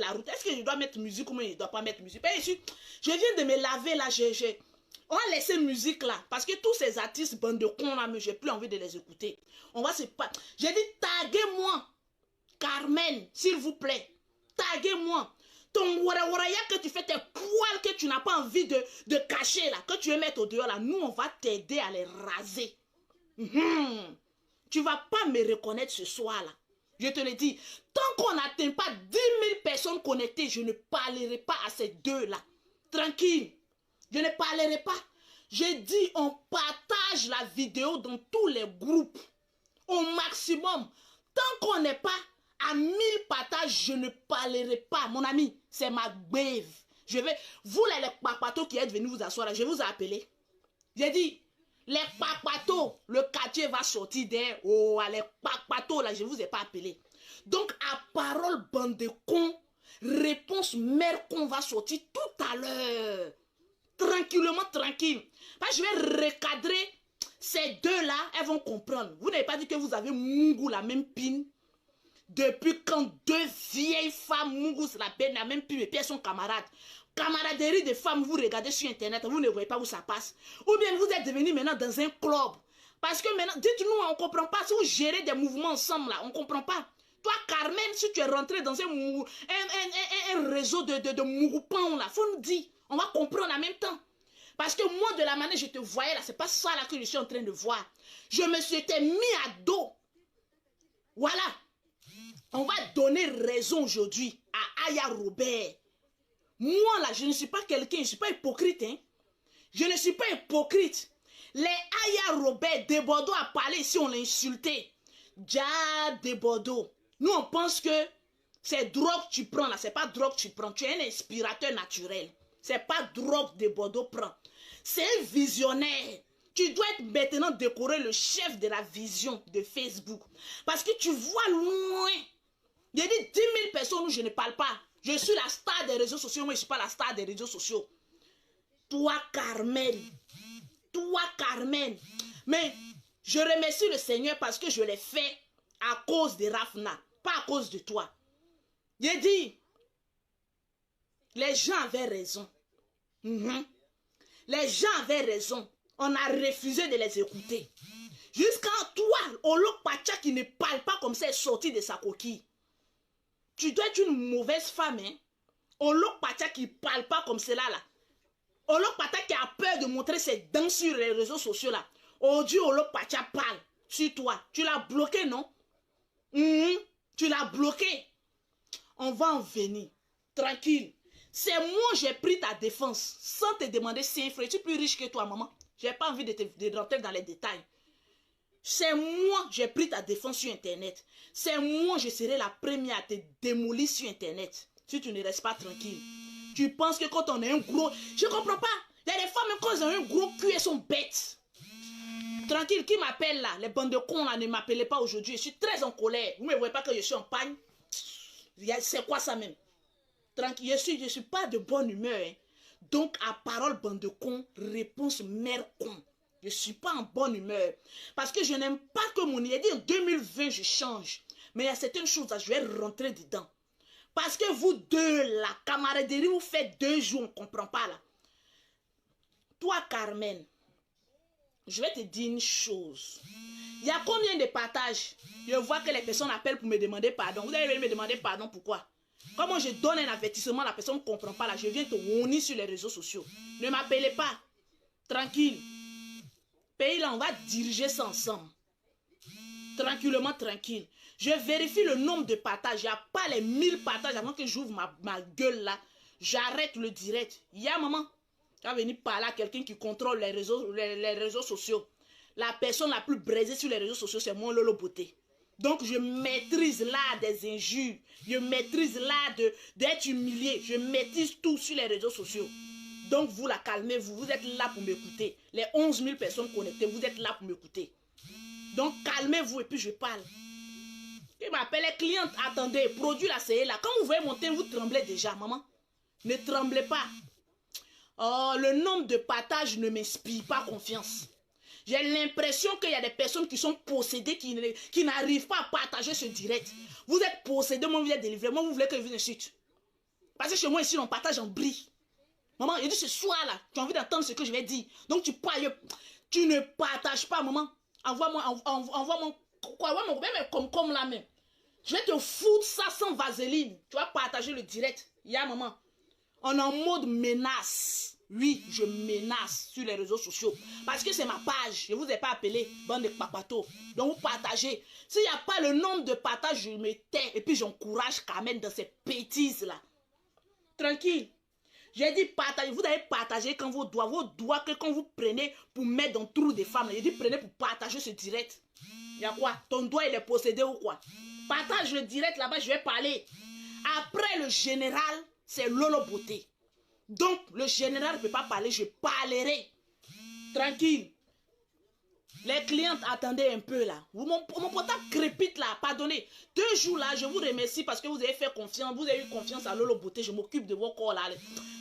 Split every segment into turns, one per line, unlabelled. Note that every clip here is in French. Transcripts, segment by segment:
la route. Est-ce que je dois mettre musique ou je ne dois pas mettre musique? Je viens de me laver là, on va laisser musique là, parce que tous ces artistes, bande de cons là, j'ai plus envie de les écouter. On va se pas. J'ai dit, taguez-moi, Carmen, s'il vous plaît. Taguez-moi. Ton waraya que tu fais, tes poils que tu n'as pas envie de cacher là, que tu veux mettre au dehors là, nous on va t'aider à les raser. Tu vas pas me reconnaître ce soir là. Je te le dis, tant qu'on n'atteint pas 10 000 personnes connectées, je ne parlerai pas à ces deux là. Tranquille. Je ne parlerai pas. J'ai dit, on partage la vidéo dans tous les groupes. Au maximum. Tant qu'on n'est pas à 1000 partages, je ne parlerai pas. Mon ami, c'est ma bave. Vous là, les papatos qui êtes venus vous asseoir là, je vous ai appelé. J'ai dit, les papatos, le quartier va sortir derrière. Oh, les papatos là, je ne vous ai pas appelé. Donc, à parole, bande de cons, réponse mère qu'on va sortir tout à l'heure. Tranquillement, tranquille. Je vais recadrer ces deux-là, elles vont comprendre. Vous n'avez pas dit que vous avez Mungu la même pine. Depuis quand deux vieilles femmes, Mungu la peine, la même pine, et puis elles sont camarades. Camaraderie de femmes, vous regardez sur internet, vous ne voyez pas où ça passe. Ou bien vous êtes devenus maintenant dans un club. Parce que maintenant, dites-nous, on ne comprend pas. Si vous gérez des mouvements ensemble, là, on ne comprend pas. Toi, Carmen, si tu es rentré dans un réseau de Mougoupans, là, faut nous dire. On va comprendre en même temps. Parce que moi, de la manière je te voyais là, c'est pas ça là que je suis en train de voir. Je me suis mis à dos. Voilà. On va donner raison aujourd'hui à Aya Robert. Moi là, je ne suis pas quelqu'un, je ne suis pas hypocrite. Hein? Je ne suis pas hypocrite. Les Aya Robert de Bordeaux a parlé ici, on l'a insulté. Ja de Bordeaux. Nous, on pense que c'est drogue que tu prends là, c'est pas drogue que tu prends. Tu es un inspirateur naturel. C'est pas drogue de Bordeaux prend. C'est un visionnaire. Tu dois être maintenant décoré le chef de la vision de Facebook. Parce que tu vois loin. J'ai dit 10 000 personnes où je ne parle pas. Je suis la star des réseaux sociaux, mais je ne suis pas la star des réseaux sociaux. Toi, Carmen. Toi, Carmen. Mais je remercie le Seigneur parce que je l'ai fait à cause de Rafna, pas à cause de toi. J'ai dit, les gens avaient raison. Les gens avaient raison. On a refusé de les écouter. Jusqu'à toi, Olok Pacha qui ne parle pas comme ça est sorti de sa coquille. Tu dois être une mauvaise femme, hein. Olok Pacha qui ne parle pas comme cela, là. Olok Pacha qui a peur de montrer ses dents sur les réseaux sociaux, là. Aujourd'hui, Olok Pacha parle sur toi. Tu l'as bloqué, non? Tu l'as bloqué. On va en venir. Tranquille. C'est moi j'ai pris ta défense sans te demander si un frère. Tu es plus riche que toi, maman. J'ai pas envie de rentrer dans les détails. C'est moi j'ai pris ta défense sur internet. C'est moi je serai la première à te démolir sur internet. Si tu ne restes pas tranquille. Tu penses que quand on a un gros... Je comprends pas. Il y a des femmes quand elles ont un gros cul, elles sont bêtes. Tranquille, qui m'appelle là? Les bandes de cons là ne m'appelaient pas aujourd'hui. Je suis très en colère. Vous ne me voyez pas que je suis en pagne? C'est quoi ça même? Tranquille, je suis pas de bonne humeur. Hein. Donc, à parole bande de cons, réponse mère con. Je suis pas en bonne humeur. Parce que je n'aime pas que mon... Il a dit en 2020, je change. Mais il y a certaines choses, là, je vais rentrer dedans. Parce que vous deux, la camaraderie, vous faites 2 jours, on ne comprend pas là. Toi, Carmen, je vais te dire une chose. Il y a combien de partages? Je vois que les personnes appellent pour me demander pardon. Vous allez me demander pardon, pourquoi? Comment je donne un avertissement, la personne ne comprend pas là. Je viens te honner sur les réseaux sociaux. Ne m'appelez pas. Tranquille. Pays là, on va diriger ça ensemble. Tranquillement, tranquille. Je vérifie le nombre de partages. Il n'y a pas les 1000 partages avant que j'ouvre ma gueule là. J'arrête le direct. Il y a un moment, tu vas venir parler à quelqu'un qui contrôle les réseaux sociaux. La personne la plus braisée sur les réseaux sociaux, c'est moi, Lolo Beauté. Donc, je maîtrise l'art des injures. Je maîtrise l'art d'être humilié. Je maîtrise tout sur les réseaux sociaux. Donc, vous la calmez-vous. Vous êtes là pour m'écouter. Les 11 000 personnes connectées, vous êtes là pour m'écouter. Donc, calmez-vous et puis je parle. Il m'appelle les clientes. Attendez, produit la CE là. Quand vous voyez mon teint, vous tremblez déjà, maman. Ne tremblez pas. Oh, le nombre de partages ne m'inspire pas confiance. J'ai l'impression qu'il y a des personnes qui sont possédées, qui n'arrivent pas à partager ce direct. Vous êtes possédés, moi vous êtes délivré. Moi vous voulez que je vous insulte. Parce que chez moi, ici, on partage en bris. Maman, il dit ce soir-là, tu as envie d'entendre ce que je vais dire. Donc, tu ne partages pas, maman. Envoie-moi quoi, même comme là même. Je vais te foutre ça sans vaseline. Tu vas partager le direct. Maman. On est en mode menace. Oui, je menace sur les réseaux sociaux. Parce que c'est ma page. Je ne vous ai pas appelé bande de papatos. Donc vous partagez. S'il n'y a pas le nombre de partages, je me tais. Et puis j'encourage Carmen dans ces bêtises-là. Tranquille. J'ai dit partager. Vous allez partager quand vos doigts que quand vous prenez pour mettre dans le trou des femmes. J'ai dit prenez pour partager ce direct. Il y a quoi? Ton doigt il est possédé ou quoi? Partage le direct là-bas, je vais parler. Après le général, c'est Lolo Beauté. Donc, le général ne peut pas parler, je parlerai. Tranquille. Les clientes, attendez un peu là. Mon portable crépite là, pardonnez. 2 jours là, je vous remercie parce que vous avez fait confiance. Vous avez eu confiance à Lolo Beauté, je m'occupe de vos corps là.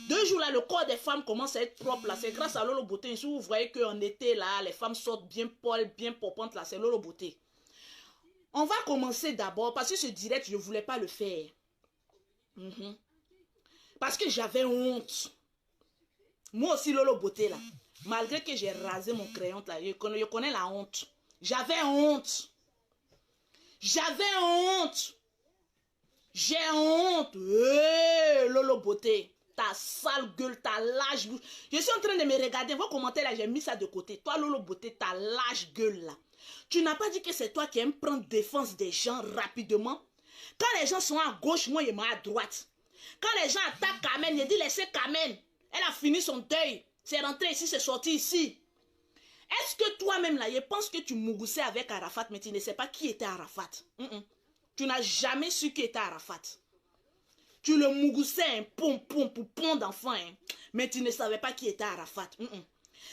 2 jours là, le corps des femmes commence à être propre là. C'est grâce à Lolo Beauté. Si vous voyez qu'en été là, les femmes sortent bien poils, bien popantes là, c'est Lolo Beauté. On va commencer d'abord parce que ce direct, je ne voulais pas le faire. Parce que j'avais honte. Moi aussi, Lolo Beauté, là. Malgré que j'ai rasé mon crayon, là, je connais la honte. J'avais honte. J'avais honte. J'ai honte. Hey, Lolo Beauté. Ta sale gueule, ta lâche bouche. Je suis en train de me regarder. Vos commentaires, là, j'ai mis ça de côté. Toi, Lolo Beauté, ta lâche gueule, là. Tu n'as pas dit que c'est toi qui aimes prendre défense des gens rapidement. Quand les gens sont à gauche, moi, je suis à droite. Quand les gens attaquent Carmen, il dit laissez Carmen. Elle a fini son deuil. C'est rentré ici, c'est sorti ici. Est-ce que toi-même là, je pense que tu mougoussais avec Arafat, mais tu ne sais pas qui était Arafat? Tu n'as jamais su qui était Arafat. Tu le mougoussais un pompon d'enfant, hein, mais tu ne savais pas qui était Arafat.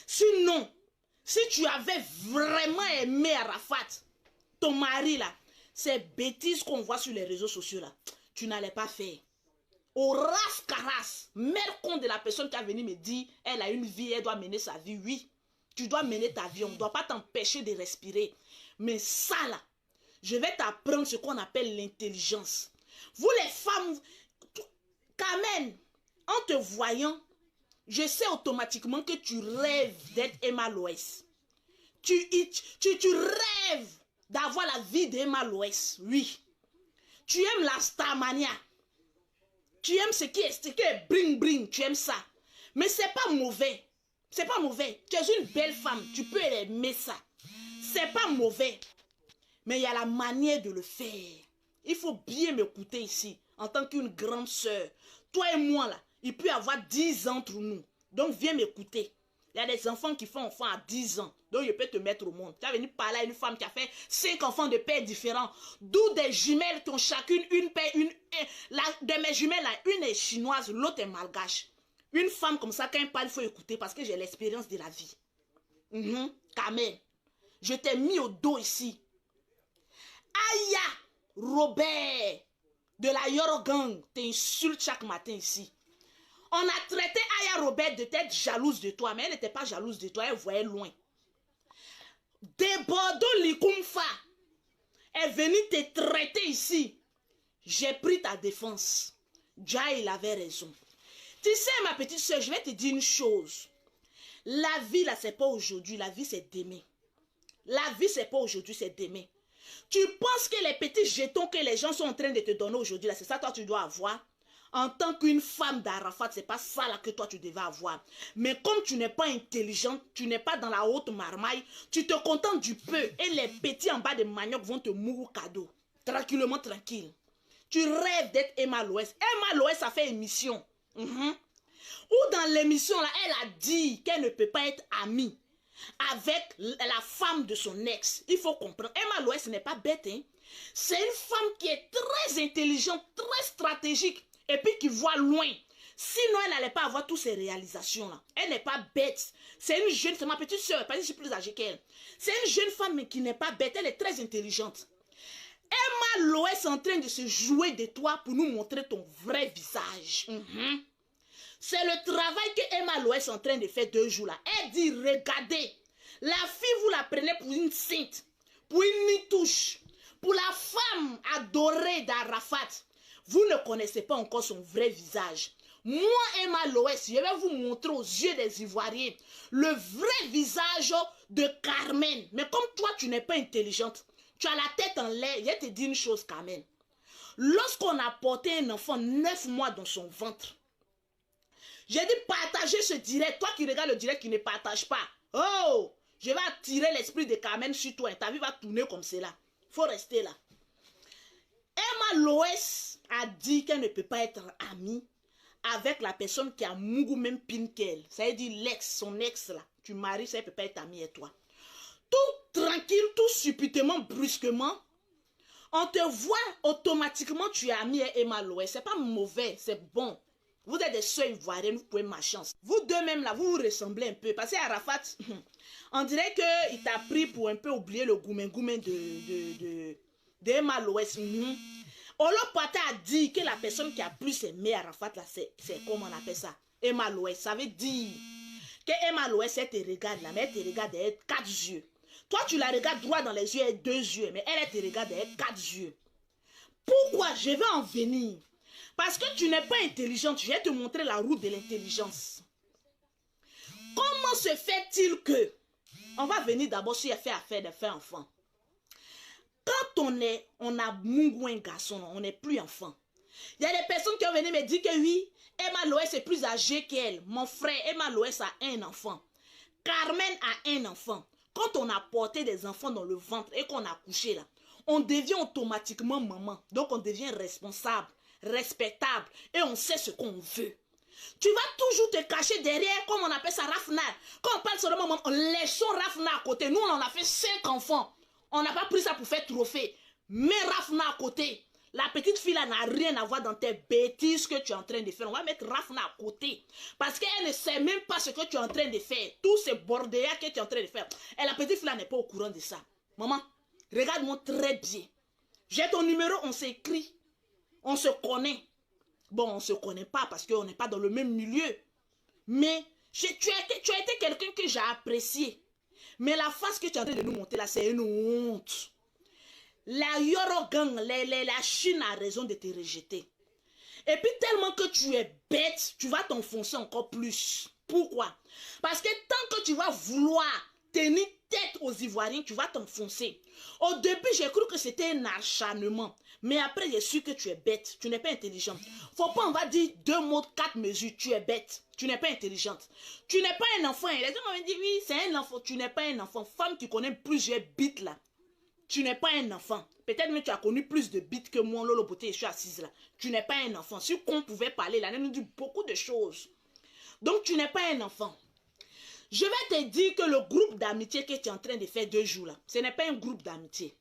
Sinon, si tu avais vraiment aimé Arafat, ton mari là, ces bêtises qu'on voit sur les réseaux sociaux là, tu n'allais pas faire. Au ras-caras, mère con de la personne qui a venu me dire, elle a une vie, elle doit mener sa vie. Oui, tu dois mener ta vie, on ne doit pas t'empêcher de respirer. Mais ça là, je vais t'apprendre ce qu'on appelle l'intelligence. Vous les femmes, Carmen, en te voyant, je sais automatiquement que tu rêves d'être Emma Loès. Tu rêves d'avoir la vie d'Emma Loès, oui. Tu aimes la starmania. Tu aimes ce qui est bring bring, tu aimes ça. Mais c'est pas mauvais. C'est pas mauvais. Tu es une belle femme, tu peux aimer ça. C'est pas mauvais. Mais il y a la manière de le faire. Il faut bien m'écouter ici, en tant qu'une grande sœur. Toi et moi là, il peut y avoir 10 ans entre nous. Donc viens m'écouter. Il y a des enfants qui font enfants à 10 ans. Donc je peux te mettre au monde. Tu as venu parler à une femme qui a fait 5 enfants de pères différents. D'où des jumelles qui ont chacune une père, de mes jumelles là, une est chinoise, l'autre est malgache. Une femme comme ça, quand elle parle, il faut écouter parce que j'ai l'expérience de la vie. Carmen, je t'ai mis au dos ici. Aya, Robert, de la Yoro Gang, t'insulte chaque matin ici. On a traité Aya Robert de tête jalouse de toi, mais elle n'était pas jalouse de toi, elle voyait loin. Debordo Likumfa est venu te traiter ici. J'ai pris ta défense. Jai, il avait raison. Tu sais, ma petite soeur, je vais te dire une chose. La vie, là, c'est pas aujourd'hui. La vie, c'est demain. La vie, c'est pas aujourd'hui, c'est demain. Tu penses que les petits jetons que les gens sont en train de te donner aujourd'hui, là, c'est ça que toi, tu dois avoir? En tant qu'une femme d'Arafat, c'est pas ça là que toi tu devais avoir. Mais comme tu n'es pas intelligente, tu n'es pas dans la haute marmaille, tu te contentes du peu et les petits en bas de manioc vont te mourir cadeau. Tranquillement, tranquille. Tu rêves d'être Emma Loès. Emma Loès a fait émission. Ou dans l'émission là, elle a dit qu'elle ne peut pas être amie avec la femme de son ex. Il faut comprendre. Emma Loès n'est pas bête, hein. C'est une femme qui est très intelligente, très stratégique. Et puis qui voit loin. Sinon, elle n'allait pas avoir toutes ces réalisations-là. Elle n'est pas bête. C'est une jeune femme, ma petite soeur, parce que je suis plus âgée qu'elle. C'est une jeune femme mais qui n'est pas bête. Elle est très intelligente. Emma Loès est en train de se jouer de toi pour nous montrer ton vrai visage. C'est le travail que Emma Loès est en train de faire 2 jours là. Elle dit, regardez, la fille, vous la prenez pour une sainte, pour une nitouche, pour la femme adorée d'Arafat. Vous ne connaissez pas encore son vrai visage. Moi, Emma Loès, je vais vous montrer aux yeux des Ivoiriens le vrai visage de Carmen. Mais comme toi, tu n'es pas intelligente, tu as la tête en l'air, je vais te dire une chose, Carmen. Lorsqu'on a porté un enfant 9 mois dans son ventre, j'ai dit partager ce direct. Toi qui regardes le direct, qui ne partage pas. Oh, je vais attirer l'esprit de Carmen sur toi. Ta vie va tourner comme cela. Il faut rester là. Emma Loès a dit qu'elle ne peut pas être amie avec la personne qui a Mougou même pin qu'elle. Ça veut dire l'ex, son ex là. Tu maries, ça ne peut pas être amie avec toi. Tout tranquille, tout subitement, brusquement, on te voit automatiquement, tu es ami avec Emma Loès. C'est pas mauvais, c'est bon. Vous êtes des sœurs ivoiriennes, vous pouvez ma chance. Vous deux même là, vous vous ressemblez un peu. Parce qu'Arafat, on dirait qu'il t'a pris pour un peu oublier le goumen de Emma Loès. Olo Pata a dit que la personne qui a plus aimé Arafat là, c'est comment on appelle ça? Emma Loès. Ça veut dire que Emma Loès, elle te regarde là, mais elle te regarde avec 4 yeux. Toi, tu la regardes droit dans les yeux avec 2 yeux, mais elle te regarde avec 4 yeux. Pourquoi? Je vais en venir. Parce que tu n'es pas intelligente, je vais te montrer la route de l'intelligence. Comment se fait-il que, on va venir d'abord sur faire affaire de faire enfant. Quand on a Mougou un garçon, on n'est plus enfant. Il y a des personnes qui ont venu me dire que oui, Emma Loès est plus âgée qu'elle. Mon frère, Emma Loès a un enfant. Carmen a un enfant. Quand on a porté des enfants dans le ventre et qu'on a couché là, on devient automatiquement maman. Donc on devient responsable, respectable et on sait ce qu'on veut. Tu vas toujours te cacher derrière, comme on appelle ça, Rafna. Quand on parle seulement maman, laissons Rafna à côté. Nous, on en a fait 5 enfants. On n'a pas pris ça pour faire trophée. Mets Rafna à côté. La petite fille là n'a rien à voir dans tes bêtises que tu es en train de faire. On va mettre Rafna à côté. Parce qu'elle ne sait même pas ce que tu es en train de faire. Tous ces bordéas que tu es en train de faire. Et la petite fille là n'est pas au courant de ça. Maman, regarde-moi très bien. J'ai ton numéro, on s'écrit. On se connaît. Bon, on ne se connaît pas parce qu'on n'est pas dans le même milieu. Mais tu as été quelqu'un que j'ai apprécié. Mais la face que tu es en train de nous montrer là, c'est une honte. La Yorogang, la Chine a raison de te rejeter. Et puis tellement que tu es bête, tu vas t'enfoncer encore plus. Pourquoi? Parce que tant que tu vas vouloir tenir tête aux Ivoiriens, tu vas t'enfoncer. Au début, j'ai cru que c'était un acharnement. Mais après, j'ai su que tu es bête. Tu n'es pas intelligente. Faut pas, on va dire 2 mots, 4 mesures. Tu es bête. Tu n'es pas intelligente. Tu n'es pas un enfant. Les gens m'ont dit, oui, c'est un enfant. Tu n'es pas un enfant. Femme qui connaît plusieurs bits là. Tu n'es pas un enfant. Peut-être même tu as connu plus de bits que moi, Lolo Beauté, je suis assise là. Tu n'es pas un enfant. Si on pouvait parler là, elle nous dit beaucoup de choses. Donc, tu n'es pas un enfant. Je vais te dire que le groupe d'amitié que tu es en train de faire 2 jours là, ce n'est pas un groupe d'amitié.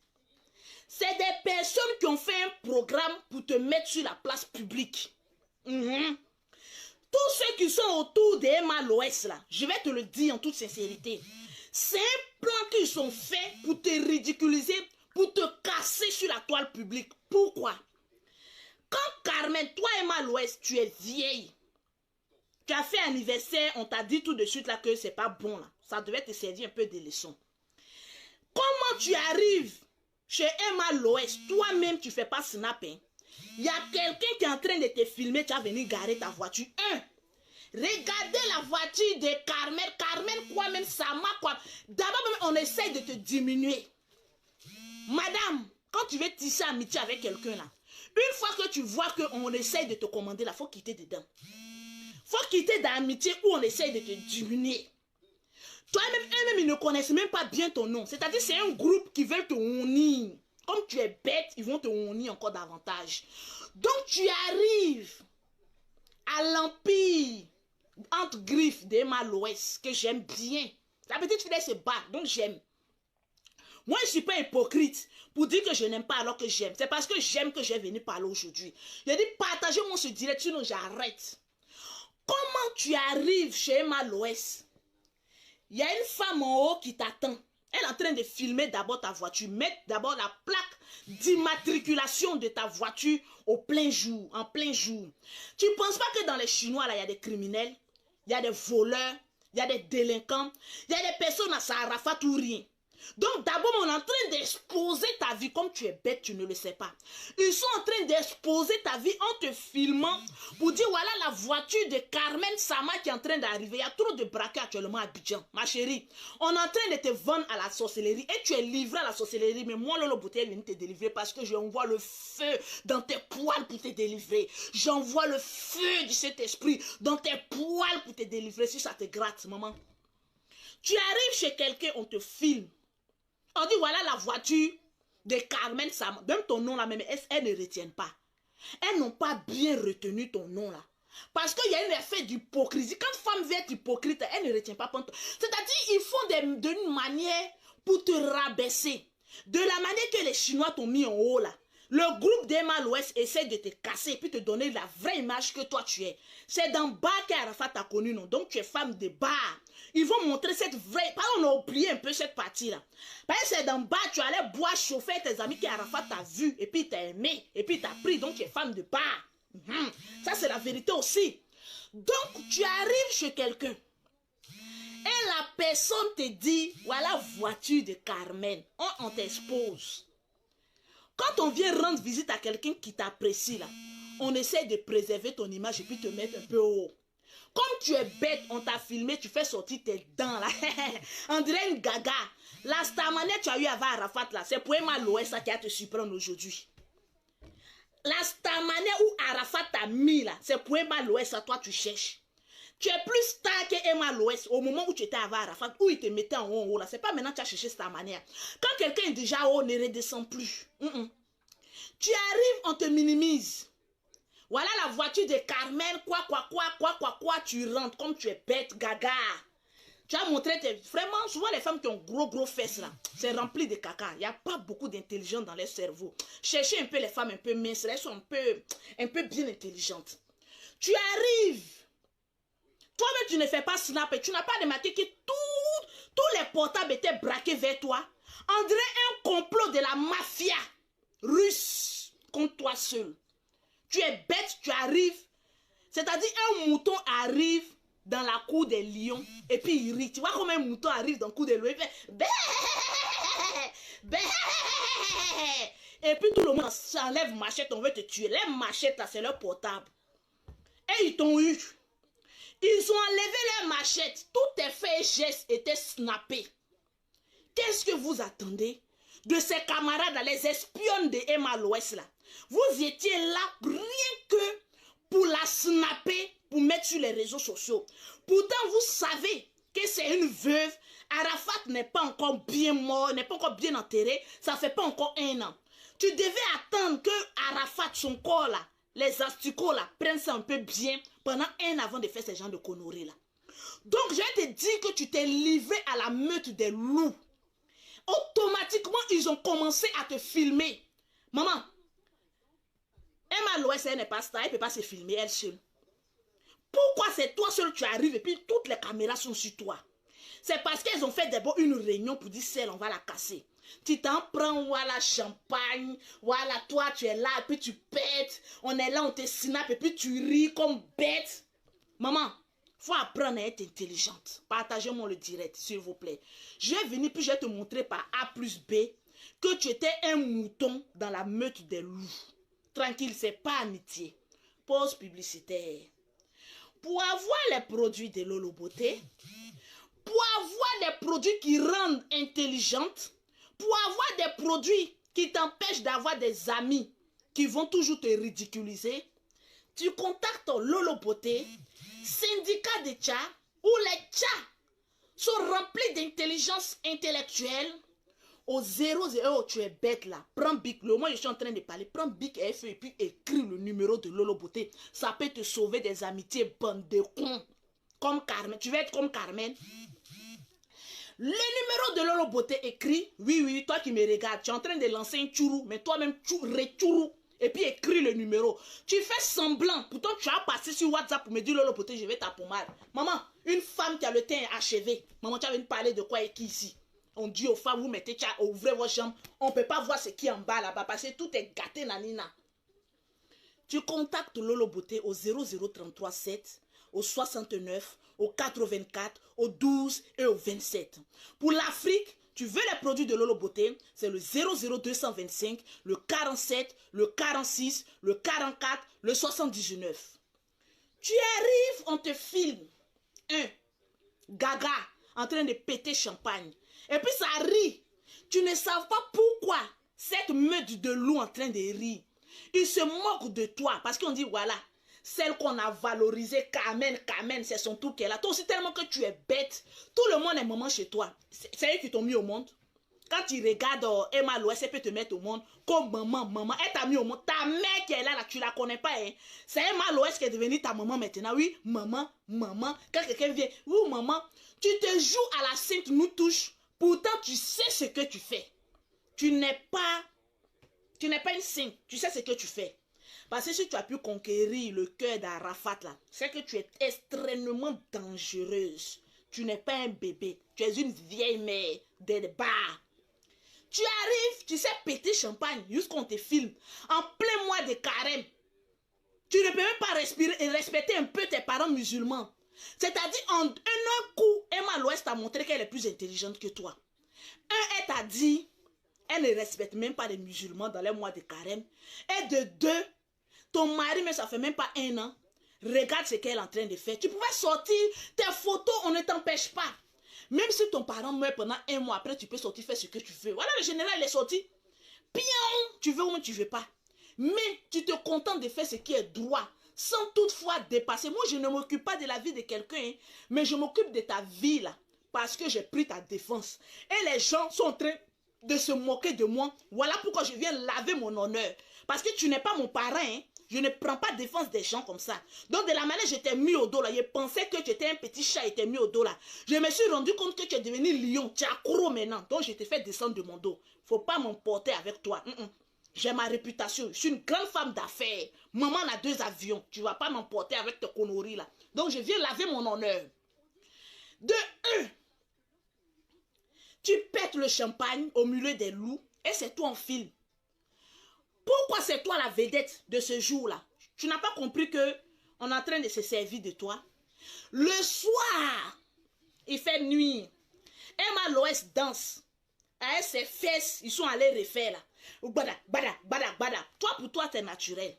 C'est des personnes qui ont fait un programme pour te mettre sur la place publique. Tous ceux qui sont autour d'Emma Loès là, je vais te le dire en toute sincérité. C'est un plan qu'ils sont faits pour te ridiculiser, pour te casser sur la toile publique. Pourquoi? Quand Carmen, toi Emma Loès, tu es vieille, tu as fait anniversaire, on t'a dit tout de suite là que c'est pas bon là. Ça devait te servir un peu de leçon. Comment tu arrives chez Emma Loès, toi-même tu fais pas snap, hein? Il y a quelqu'un qui est en train de te filmer, tu vas venir garer ta voiture. Regardez la voiture de Carmen. Carmen quoi même, Sama quoi. D'abord même on essaie de te diminuer. Madame, quand tu veux tisser amitié avec quelqu'un là, une fois que tu vois qu'on essaie de te commander là, faut quitter dedans. Faut quitter d'amitié où on essaie de te diminuer. Toi-même, eux-mêmes, ils ne connaissent même pas bien ton nom. C'est-à-dire c'est un groupe qui veut te honir. Comme tu es bête, ils vont te honir encore davantage. Donc tu arrives à l'empire entre griffes d'Emma Loès, que j'aime bien. La petite fille se bat, donc j'aime. Moi, je ne suis pas hypocrite pour dire que je n'aime pas alors que j'aime. C'est parce que j'aime que j'ai venu parler aujourd'hui. J'ai dit, partagez-moi ce direct, sinon j'arrête. Comment tu arrives chez Emma Loès? Il y a une femme en haut qui t'attend. Elle est en train de filmer d'abord ta voiture. Mettre d'abord la plaque d'immatriculation de ta voiture au plein jour, en plein jour. Tu ne penses pas que dans les Chinois, là, il y a des criminels, il y a des voleurs, il y a des délinquants, il y a des personnes à Arafat ou rien. Donc d'abord, on est en train d'exposer ta vie. Comme tu es bête, tu ne le sais pas. Ils sont en train d'exposer ta vie en te filmant pour dire voilà la voiture de Carmen Sama qui est en train d'arriver. Il y a trop de braquets actuellement à Abidjan. Ma chérie, on est en train de te vendre à la sorcellerie et tu es livré à la sorcellerie. Mais moi, Lolo Beauté est venu te délivrer parce que j'envoie le feu dans tes poils pour te délivrer. J'envoie le feu du Saint-Esprit dans tes poils pour te délivrer si ça te gratte, maman. Tu arrives chez quelqu'un, on te filme. On dit voilà la voiture de Carmen Sama. Même ton nom là, même, elles ne retiennent pas. Elles n'ont pas bien retenu ton nom là. Parce qu'il y a un effet d'hypocrisie. Quand femme veut être hypocrite, elle ne retient pas. C'est-à-dire ils font d'une manière pour te rabaisser. De la manière que les Chinois t'ont mis en haut là. Le groupe d'Emma l'Ouest essaie de te casser et puis te donner la vraie image que toi tu es. C'est d'en bas qu'Arafat t'a connu, non? Donc tu es femme de bas. Ils vont montrer cette vraie... Parce qu'on a oublié un peu cette partie-là. Parce que c'est d'en bas, tu allais boire, chauffer tes amis qu'Arafat t'a vu et puis t'a aimé et puis t'a pris. Donc tu es femme de bas. Ça c'est la vérité aussi. Donc tu arrives chez quelqu'un et la personne te dit, voilà voiture de Carmen. On t'expose. Quand on vient rendre visite à quelqu'un qui t'apprécie là, on essaie de préserver ton image et puis te mettre un peu haut. Comme tu es bête, on t'a filmé, tu fais sortir tes dents là. On dirait une gaga. La starmania tu as eu avant Arafat là, c'est pour Emma l'Ouest qui a te surprendre aujourd'hui. La starmania où Arafat t'a mis là, c'est pour Emma l'Ouest, toi tu cherches. Tu es plus star que Emma l'Ouest au moment où tu étais avant Arafat, où il te mettait en haut là. C'est pas maintenant que tu as cherché starmania. Quand quelqu'un est déjà haut, ne redescend plus. Tu arrives, on te minimise. Voilà la voiture de Carmen, quoi, tu rentres comme tu es bête, gaga. Tu as montré, vraiment, souvent les femmes qui ont gros fesses là, c'est rempli de caca. Il n'y a pas beaucoup d'intelligence dans leur cerveau. Cherchez un peu les femmes un peu minces, elles sont un peu bien intelligentes. Tu arrives, toi-même tu ne fais pas snap et tu n'as pas remarqué que tous les portables étaient braqués vers toi. On dirait un complot de la mafia russe contre toi seul. Tu es bête, tu arrives. C'est-à-dire un mouton arrive dans la cour des lions et puis il rit. Tu vois comment un mouton arrive dans la cour des lions, il fait bé, bé. Et puis tout le monde s'enlève machette, on veut te tuer. Les machettes là, c'est leur portable. Et ils t'ont eu. Ils ont enlevé les machettes. Tous tes faits et gestes étaient snappés. Qu'est-ce que vous attendez de ces camarades, les espionnes de Emma l'Ouest là? Vous étiez là rien que pour la snapper, pour mettre sur les réseaux sociaux. Pourtant, vous savez que c'est une veuve. Arafat n'est pas encore bien mort, n'est pas encore bien enterré. Ça fait pas encore 1 an. Tu devais attendre que Arafat, son corps là, les asticots là, prennent ça un peu bien pendant 1 an avant de faire ce genre de conneries là. Donc, je vais te dire que tu t'es livré à la meute des loups. Automatiquement, ils ont commencé à te filmer. Maman, Emma l'Ouest, elle n'est pas star, elle ne peut pas se filmer elle seule. Pourquoi c'est toi seul tu arrives et puis toutes les caméras sont sur toi? C'est parce qu'elles ont fait d'abord une réunion pour dire celle, on va la casser. Tu t'en prends, voilà, champagne, voilà, toi tu es là et puis tu pètes. On est là, on te snap et puis tu ris comme bête. Maman, faut apprendre à être intelligente. Partagez-moi le direct, s'il vous plaît. Je vais venir puis je vais te montrer par A plus B que tu étais un mouton dans la meute des loups. Tranquille, c'est pas amitié. Pause publicitaire. Pour avoir les produits de Lolo Beauté, pour avoir des produits qui rendent intelligente, pour avoir des produits qui t'empêchent d'avoir des amis qui vont toujours te ridiculiser, tu contactes Lolo Beauté, syndicat de tchats, où les tchats sont remplis d'intelligence intellectuelle. Au 00, tu es bête là. Prends Bic. Le moment où je suis en train de parler, prends Bic et F et puis écris le numéro de Lolo Beauté. Ça peut te sauver des amitiés, bande de cons. Comme Carmen. Tu veux être comme Carmen? Le numéro de Lolo Beauté écrit. Oui, toi qui me regardes, tu es en train de lancer un chourou, mais toi-même, re-chourou. Et puis écris le numéro. Tu fais semblant. Pourtant, tu as passé sur WhatsApp pour me dire Lolo Beauté, je vais ta pommade. Maman, une femme qui a le teint achevé. Maman, tu as venu parler de quoi et qui ici? On dit aux femmes, vous mettez, ouvrez vos jambes. On ne peut pas voir ce qui est en bas là-bas parce que tout est gâté, nanina. Tu contactes Lolo Beauté au 0033 7, au 69, au 84, au 12 et au 27. Pour l'Afrique, Tu veux les produits de Lolo Beauté, c'est le 00225, le 47, le 46, le 44, le 79. Tu arrives, on te filme. Un gaga en train de péter champagne. Et puis ça rit. Tu ne sais pas pourquoi cette meute de loups en train de rire. Ils se moquent de toi parce qu'on dit voilà, celle qu'on a valorisée, Carmen, c'est son tour qu'elle a. Toi aussi tellement que tu es bête, tout le monde est maman chez toi. C'est eux qui t'ont mis au monde. Quand tu regardes Emma Loès, elle peut te mettre au monde comme maman, elle t'a mis au monde. Ta mère qui est là, tu la connais pas. Hein? C'est Emma Loès qui est devenue ta maman maintenant. Oui, maman. Quand quelqu'un vient, oui, maman, tu te joues à la sainte nous touche. Pourtant, tu sais ce que tu fais. Tu n'es pas une sainte. Tu sais ce que tu fais. Parce que si tu as pu conquérir le cœur d'Arafat, là, c'est que tu es extrêmement dangereuse. Tu n'es pas un bébé. Tu es une vieille mère des bars. Tu arrives, tu sais péter champagne jusqu'on te filme. En plein mois de carême. Tu ne peux même pas respirer et respecter un peu tes parents musulmans. C'est-à-dire, en un coup, Emma Loès t'a montré qu'elle est plus intelligente que toi. Elle t'a dit, elle ne respecte même pas les musulmans dans les mois de carême. Et de deux, ton mari, mais ça fait même pas 1 an. Regarde ce qu'elle est en train de faire. Tu pouvais sortir tes photos, on ne t'empêche pas. Même si ton parent meurt pendant 1 mois, après tu peux sortir faire ce que tu veux. Voilà, le général il est sorti. Bien, tu veux ou tu veux pas. Mais tu te contentes de faire ce qui est droit, sans toutefois dépasser. Moi, je ne m'occupe pas de la vie de quelqu'un, hein, mais je m'occupe de ta vie là, parce que j'ai pris ta défense. Et les gens sont en train de se moquer de moi. Voilà pourquoi je viens laver mon honneur. Parce que tu n'es pas mon parrain, hein. Je ne prends pas défense des gens comme ça. Donc, de la manière je t'ai mis au dos là, je pensais que tu étais un petit chat et t'es mis au dos là. Je me suis rendu compte que tu es devenu lion, tu es accro maintenant. Donc, je t'ai fait descendre de mon dos. Faut pas m'emporter avec toi. J'ai ma réputation. Je suis une grande femme d'affaires. Maman a 2 avions. Tu vas pas m'emporter avec tes conneries là. Donc, je viens laver mon honneur. De 1, tu pètes le champagne au milieu des loups et c'est toi en film. Pourquoi c'est toi la vedette de ce jour-là? Tu n'as pas compris que on est en train de se servir de toi? Le soir, il fait nuit. Emma Loès danse. Avec ses fesses, ils sont allés refaire là. Bada. Toi, pour toi, c'est naturel.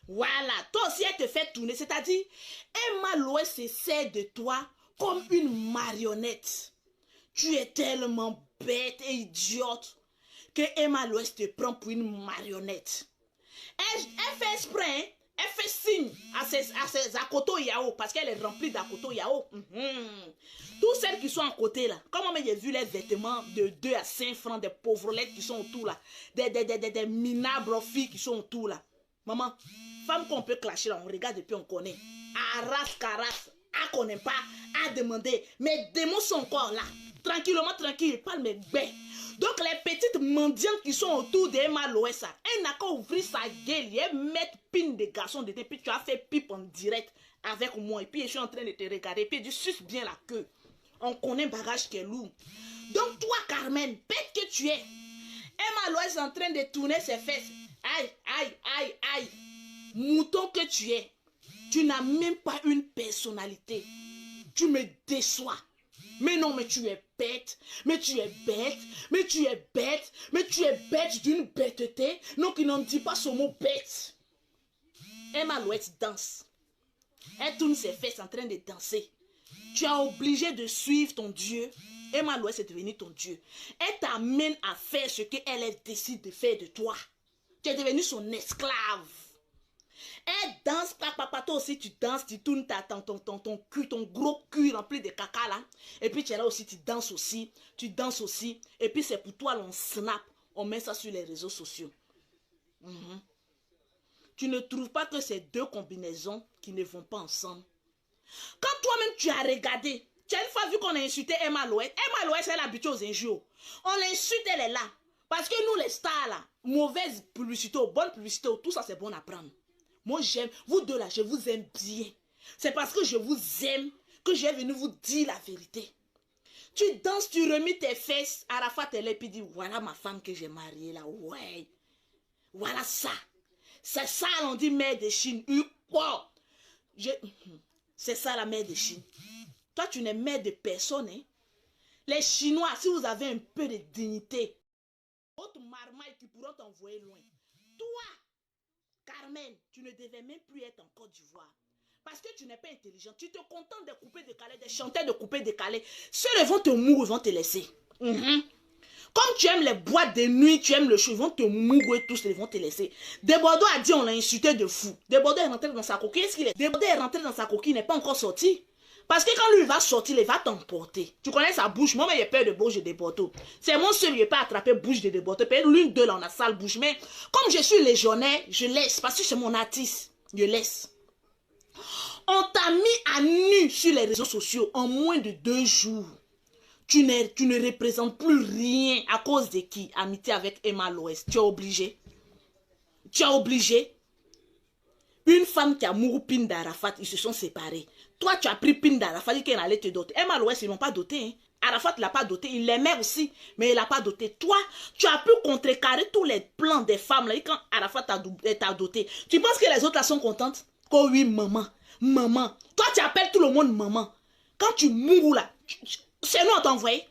Voilà. Toi aussi, elle te fait tourner. C'est-à-dire, Emma Loès se sert de toi comme une marionnette. Tu es tellement bête et idiote que Emma Loès te prend pour une marionnette. Elle fait exprès, hein? Elle fait signe à ses Akoto Yao parce qu'elle est remplie d'Akoto Yao. Toutes celles qui sont à côté là, comme j'ai vu les vêtements de 2 à 5 francs, des pauvrettes qui sont autour là, des minables filles qui sont autour là. Maman, femme qu'on peut clasher là, on regarde et puis on connaît. Arras, caras, à connaît pas, à demander. Mes démons sont encore là. Tranquillement, tranquille, parle mes bêtes. Donc les petites mendiantes qui sont autour d'Emma Loès, elle n'a qu'à ouvrir sa gueule, elle met pine de garçon de puis tu as fait pipe en direct avec moi. Et puis je suis en train de te regarder, et puis tu suces bien la queue. On connaît un bagage qui est lourd. Donc toi, Carmen, bête que tu es, Emma Loès est en train de tourner ses fesses. Aïe. Mouton que tu es, tu n'as même pas une personnalité. Tu me déçois. Mais non, mais tu es bête, mais tu es bête d'une bêteté. Non, qui n'en dit pas ce mot bête. Emma Loès danse. Elle tourne ses fesses en train de danser. Tu es obligé de suivre ton Dieu. Emma Loès est devenue ton Dieu. Elle t'amène à faire ce qu'elle décide de faire de toi. Tu es devenu son esclave. Elle danse, papa, toi aussi tu danses, tu tournes ton cul, ton gros cul rempli de caca là. Et puis tu es là aussi, tu danses aussi. Et puis c'est pour toi, on snap, on met ça sur les réseaux sociaux. Tu ne trouves pas que c'est 2 combinaisons qui ne vont pas ensemble? Quand toi-même tu as regardé, tu as une fois vu qu'on a insulté Emma Loès. Emma Loès, elle est habituée aux injures. On l'insulte, elle est là. Parce que nous les stars là, mauvaise publicité ou bonne publicité, tout ça c'est bon à prendre. Moi j'aime, vous deux là, je vous aime bien. C'est parce que je vous aime que je vais venir vous dire la vérité. Tu danses, tu remis tes fesses, Arafat elle est puis dit, voilà ma femme que j'ai mariée là, ouais. Voilà ça. C'est ça on dit mère de Chine. Quoi? C'est ça la mère de Chine. Toi tu n'es mère de personne, hein. Les Chinois, si vous avez un peu de dignité, autres marmailles qui pourront t'envoyer loin. Toi, Carmen, tu ne devais même plus être en Côte d'Ivoire. Parce que tu n'es pas intelligent. Tu te contentes de couper décalé, de chanter de couper décalé. Ceux-là vont te mourir, ils vont te laisser. Comme tu aimes les boîtes de nuit, tu aimes le show, ils vont te mourir tous, ils vont te laisser. Desbordeaux a dit on l'a insulté de fou. Desbordeaux est rentré dans sa coquille. Qu'est-ce qu'il est? Desbordeaux est rentré dans sa coquille, il n'est pas encore sorti. Parce que quand lui va sortir, il va t'emporter. Tu connais sa bouche. Moi, j'ai peur de bouche de Desbordeaux. C'est mon seul, il n'a pas attrapé bouche de Desbordeaux. Peut-être l'une d'eux, là, on a sale bouche. Mais comme je suis légionnaire, je laisse. Parce que c'est mon artiste. Je laisse. On t'a mis à nu sur les réseaux sociaux en moins de 2 jours. Tu ne représentes plus rien. À cause de qui? Amitié avec Emma Loès. Tu es obligé. Tu es obligé. Une femme qui a mouru Pin d'Arafat, ils se sont séparés. Toi, tu as pris Pin d'Arafat, dit qu'elle allait te doter. Emma Loès, ils ne l'ont pas doté. Hein. Arafat ne l'a pas doté. Il l'aimait aussi, mais il ne l'a pas doté. Toi, tu as pu contrecarrer tous les plans des femmes là, quand Arafat t'a doté. Tu penses que les autres là sont contentes? Oh oui, maman. Maman. Toi, tu appelles tout le monde maman. Quand tu mourras là, c'est nous on t'a envoyé.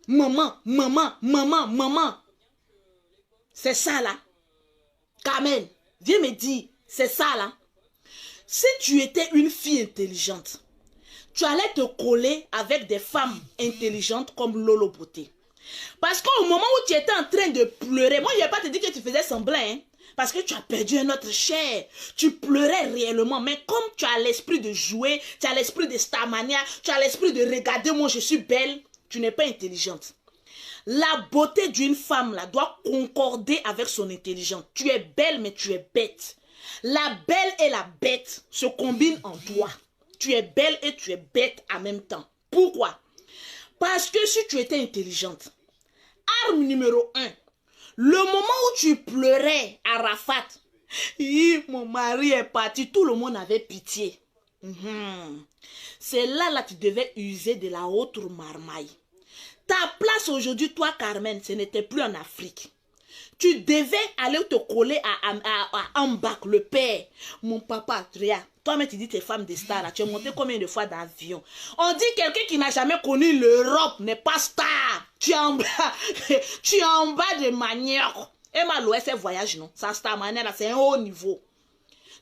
Maman, maman, maman, maman. C'est ça là. Carmen, viens me dire, c'est ça là. Si tu étais une fille intelligente, tu allais te coller avec des femmes intelligentes comme Lolo Beauté. Parce qu'au moment où tu étais en train de pleurer, moi je ne vais pas te dire que tu faisais semblant, hein, parce que tu as perdu un autre cher. Tu pleurais réellement, mais comme tu as l'esprit de jouer, tu as l'esprit de Starmania, tu as l'esprit de regarder, moi je suis belle, tu n'es pas intelligente. La beauté d'une femme là doit concorder avec son intelligence. Tu es belle, mais tu es bête. La belle et la bête se combinent en toi. Tu es belle et tu es bête en même temps. Pourquoi? Parce que si tu étais intelligente, arme numéro 1, le moment où tu pleurais à Arafat, mon mari est parti, tout le monde avait pitié. C'est là tu devais user de la haute marmaille. Ta place aujourd'hui, toi Carmen, ce n'était plus en Afrique. Tu devais aller te coller à Ambak, le père. Mon papa, Tria, toi-même tu dis tes femmes de star là, tu es monté combien de fois d'avion? On dit quelqu'un qui n'a jamais connu l'Europe n'est pas star. Tu es en bas, tu es en bas de manioc. Emma Loès, c'est voyage, non? Ça, Starmania là, c'est un haut niveau.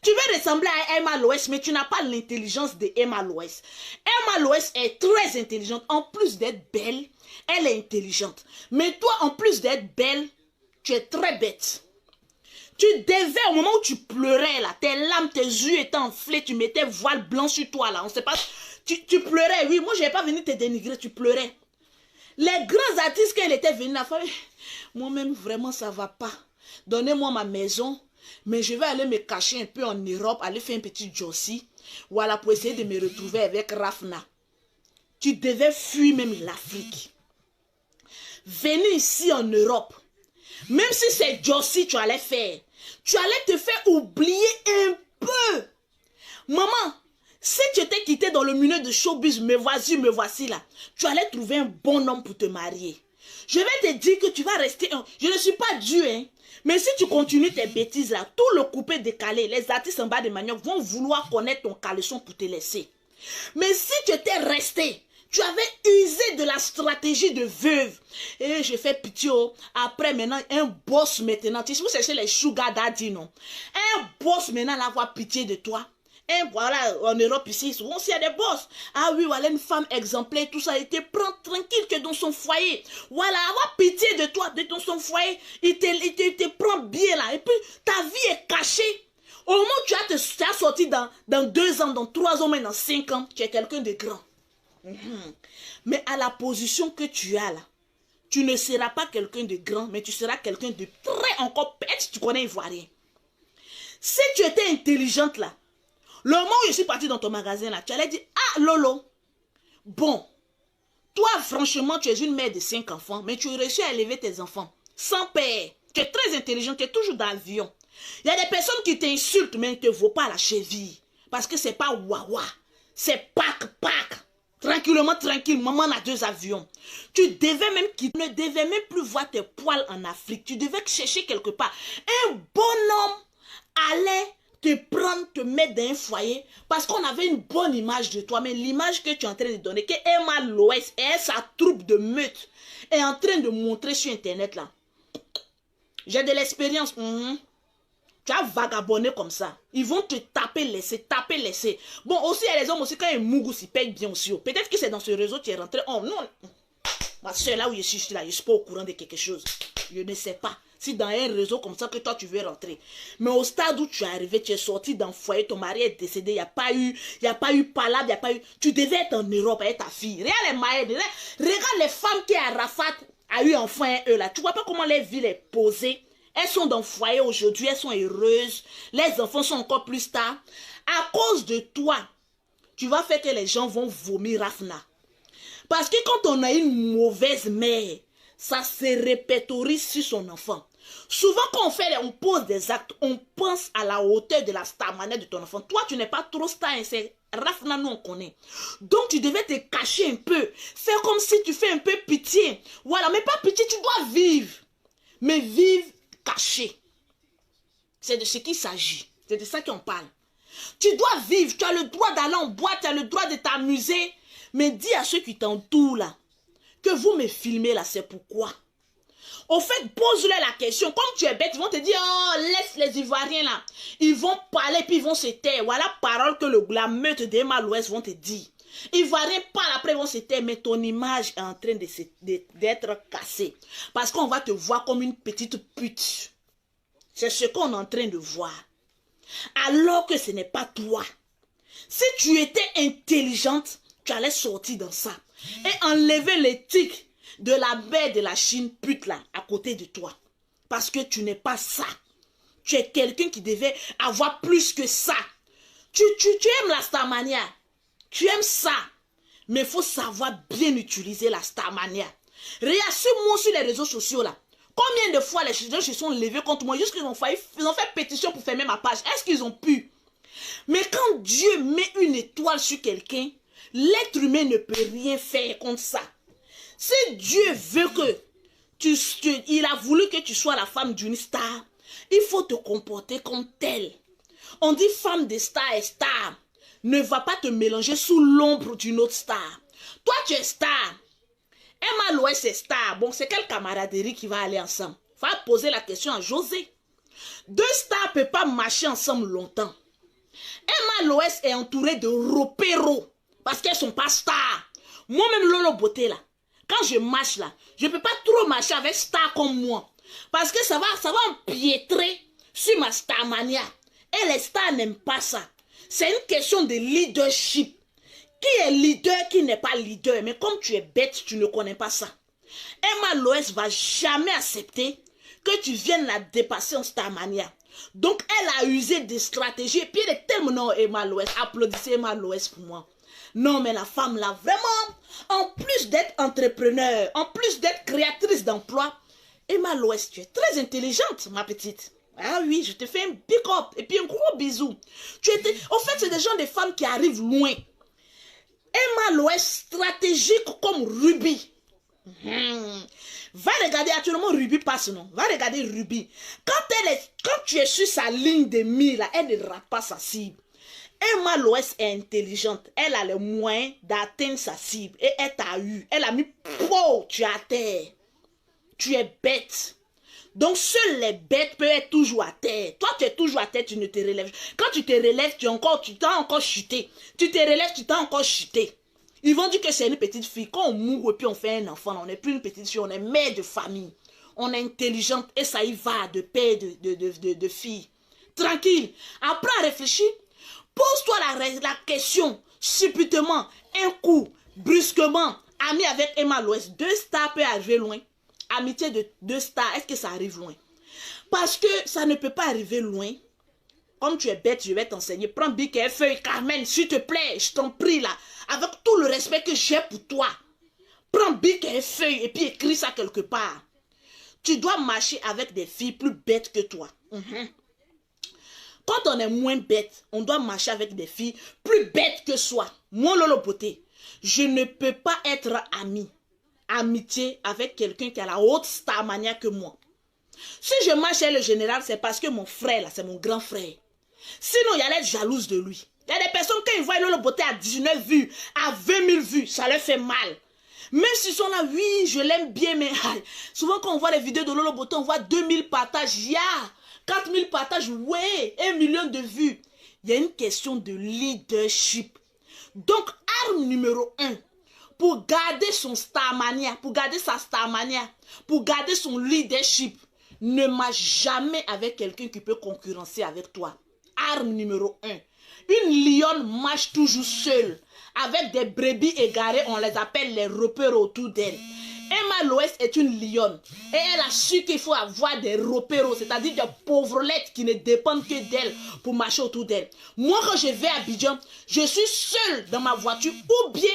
Tu veux ressembler à Emma Loès, mais tu n'as pas l'intelligence de Emma Loès. Emma Loès est très intelligente. En plus d'être belle, elle est intelligente. Mais toi, en plus d'être belle, tu es très bête. Tu devais, au moment où tu pleurais, là, tes larmes, tes yeux étaient enflés, tu mettais voile blanc sur toi, là. On sait pas. Tu pleurais, oui. Moi, je n'ai pas venu te dénigrer, tu pleurais. Les grands artistes, quand ils étaient venus, la femme, moi-même, vraiment, ça ne va pas. Donnez-moi ma maison. Mais je vais aller me cacher un peu en Europe, aller faire un petit Jossi, voilà, pour essayer de me retrouver avec Rafna. Tu devais fuir même l'Afrique. Venir ici en Europe, même si c'est Jossi tu allais faire, tu allais te faire oublier un peu. Maman, si tu étais quitté dans le milieu de showbiz, me voici là, tu allais trouver un bon homme pour te marier. Je vais te dire que tu vas rester... Je ne suis pas Dieu, hein. Mais si tu continues tes bêtises là, tout le coupé décalé, les artistes en bas de manioc vont vouloir connaître ton caleçon pour te laisser. Mais si tu étais resté, tu avais usé de la stratégie de veuve. Et je fais pitié. Après maintenant, un boss maintenant. Tu sais, vous cherchez les sugar daddy, non? Un boss maintenant, là, avoir pitié de toi. Et voilà, en Europe ici, souvent il y a des boss. Ah oui, voilà une femme exemplaire, tout ça. Il te prend tranquille, tu es dans son foyer. Voilà, avoir pitié de toi, de dans son foyer. Il te prend bien là. Et puis, ta vie est cachée. Au moment où tu as sorti dans 2 ans, dans 3 ans, mais dans 5 ans, tu es quelqu'un de grand. Mais à la position que tu as là, tu ne seras pas quelqu'un de grand, mais tu seras quelqu'un de très encore bête. Tu connais Ivoirien. Si tu étais intelligente là, le moment où je suis partie dans ton magasin là, tu allais dire, ah Lolo, bon, toi franchement tu es une mère de 5 enfants, mais tu as réussi à élever tes enfants sans père. Tu es très intelligent, tu es toujours dans l'avion. Il y a des personnes qui t'insultent, mais ils ne te vaut pas la cheville. Parce que c'est pas wawa, c'est pack. Tranquillement, tranquille, maman a 2 avions. Tu ne devais même plus voir tes poils en Afrique. Tu devais chercher quelque part. Un bon homme allait te prendre, te mettre dans un foyer parce qu'on avait une bonne image de toi. Mais l'image que tu es en train de donner, que Emma Loès et sa troupe de meute est en train de montrer sur Internet là. J'ai de l'expérience. Tu as vagabondé comme ça. Ils vont te taper, laisser. Bon, aussi, il y a les hommes aussi, quand ils mougou, ils payent bien aussi. Peut-être que c'est dans ce réseau que tu es rentré. Oh non. Ma soeur, là où je suis là, je ne suis pas au courant de quelque chose. Je ne sais pas. Si dans un réseau comme ça que toi, tu veux rentrer. Mais au stade où tu es arrivé, tu es sorti d'un foyer, ton mari est décédé, il n'y a pas eu palabre, il n'y a pas eu... Tu devais être en Europe avec ta fille. Regarde les maïs, regarde les femmes qui Arafat a eu enfant, eux là. Tu vois pas comment les villes est posée. Elles sont dans le foyer aujourd'hui, elles sont heureuses. Les enfants sont encore plus stars. À cause de toi, tu vas faire que les gens vont vomir Rafna. Parce que quand on a une mauvaise mère, ça se répertorie sur son enfant. Souvent quand on pose des actes, on pense à la hauteur de la starmania de ton enfant. Toi, tu n'es pas trop star, c'est Rafna, nous on connaît. Donc tu devais te cacher un peu. Faire comme si tu fais un peu pitié. Voilà, mais pas pitié, tu dois vivre. Mais vivre caché. C'est de ce qu'il s'agit. C'est de ça qu'on parle. Tu dois vivre. Tu as le droit d'aller en boîte. Tu as le droit de t'amuser. Mais dis à ceux qui t'entourent là que vous me filmez là, c'est pourquoi. Au fait, pose-leur la question. Comme tu es bête, ils vont te dire, oh, laisse les Ivoiriens là. Ils vont parler puis ils vont se taire. Voilà la parole que la meute d'Emma Loès vont te dire. Ivoiriens parlent, après ils vont se taire, mais ton image est en train d'être cassée. Parce qu'on va te voir comme une petite pute. C'est ce qu'on est en train de voir. Alors que ce n'est pas toi. Si tu étais intelligente, tu allais sortir dans ça. Et enlever l'éthique de la baie de la Chine pute là, à côté de toi. Parce que tu n'es pas ça. Tu es quelqu'un qui devait avoir plus que ça. Tu aimes la starmania. Tu aimes ça. Mais il faut savoir bien utiliser la starmania. Réassume-moi sur les réseaux sociaux là. Combien de fois les gens se sont levés contre moi jusqu'ils ont fait pétition pour fermer ma page. Est-ce qu'ils ont pu? Mais quand Dieu met une étoile sur quelqu'un, l'être humain ne peut rien faire contre ça. Si Dieu veut que il a voulu que tu sois la femme d'une star, il faut te comporter comme telle. On dit femme de star est star. Ne va pas te mélanger sous l'ombre d'une autre star. Toi, tu es star. Emma Loès est star. Bon, c'est quelle camaraderie qui va aller ensemble? Va poser la question à José. Deux stars ne peuvent pas marcher ensemble longtemps. Emma Loès est entourée de ropéros parce qu'elles ne sont pas stars. Moi-même, Lolo Beauté, là, quand je marche là, je ne peux pas trop marcher avec star comme moi. Parce que ça va empiétrer sur ma starmania. Et les stars n'aiment pas ça. C'est une question de leadership. Qui est leader, qui n'est pas leader? Mais comme tu es bête, tu ne connais pas ça. Emma Loès va jamais accepter que tu viennes la dépasser en starmania. Donc elle a usé des stratégies. Et puis elle est tellement... Non, Emma Loès, applaudissez Emma Loès pour moi. Non, mais la femme là, vraiment, en plus d'être entrepreneur, en plus d'être créatrice d'emploi, Emma Loès, tu es très intelligente, ma petite. Ah oui, je te fais un big up et puis un gros bisou. En fait, c'est des gens, des femmes qui arrivent loin. Emma Loès, stratégique comme Ruby. Va regarder, actuellement Ruby passe, non? Va regarder Ruby. Quand tu es sur sa ligne de mire, là, elle ne rate pas sa cible. Emma Loès est intelligente. Elle a les moyens d'atteindre sa cible. Et elle t'a eu. Elle a mis, wow, tu es à terre. Tu es bête. Donc, seules les bêtes peuvent être toujours à terre. Toi, tu es toujours à terre, tu ne te relèves. Quand tu te relèves, tu t'as encore chuté. Tu te relèves, tu t'as encore chuté. Ils vont dire que c'est une petite fille. Quand on mourra et puis on fait un enfant, on n'est plus une petite fille, on est mère de famille. On est intelligente et ça y va de père, de fille. Tranquille. Apprends à réfléchir. Pose-toi la question subitement, un coup, brusquement, ami avec Emma Loès. Deux stars peuvent arriver loin. Amitié de deux stars, est-ce que ça arrive loin? Parce que ça ne peut pas arriver loin. Comme tu es bête, je vais t'enseigner. Prends bic et feuille, Carmen, s'il te plaît, je t'en prie là. Avec tout le respect que j'ai pour toi. Prends bic et feuille et puis écris ça quelque part. Tu dois marcher avec des filles plus bêtes que toi. Quand on est moins bête, on doit marcher avec des filles plus bêtes que soi. Moi, Lolo Beauté, je ne peux pas être amitié avec quelqu'un qui a la haute starmania que moi. Si je marche avec le général, c'est parce que mon frère, là, c'est mon grand frère. Sinon, il allait être jalouse de lui. Il y a des personnes, quand ils voient Lolo Beauté à 19 vues, à 20 000 vues, ça leur fait mal. Même s'ils sont là, oui, je l'aime bien, mais souvent quand on voit les vidéos de Lolo Beauté, on voit 2000 partages, 4000 partages, ouais, 1 million de vues. Il y a une question de leadership. Donc, arme numéro 1, pour garder son starmania, pour garder sa starmania, pour garder son leadership, ne marche jamais avec quelqu'un qui peut concurrencer avec toi. Arme numéro 1. Une lionne marche toujours seule. Avec des brebis égarées, on les appelle les repères autour d'elle. Emma Loès est une lionne. Et elle a su qu'il faut avoir des repères, c'est-à-dire des pauvrettes qui ne dépendent que d'elle pour marcher autour d'elle. Moi, quand je vais à Abidjan, je suis seule dans ma voiture ou bien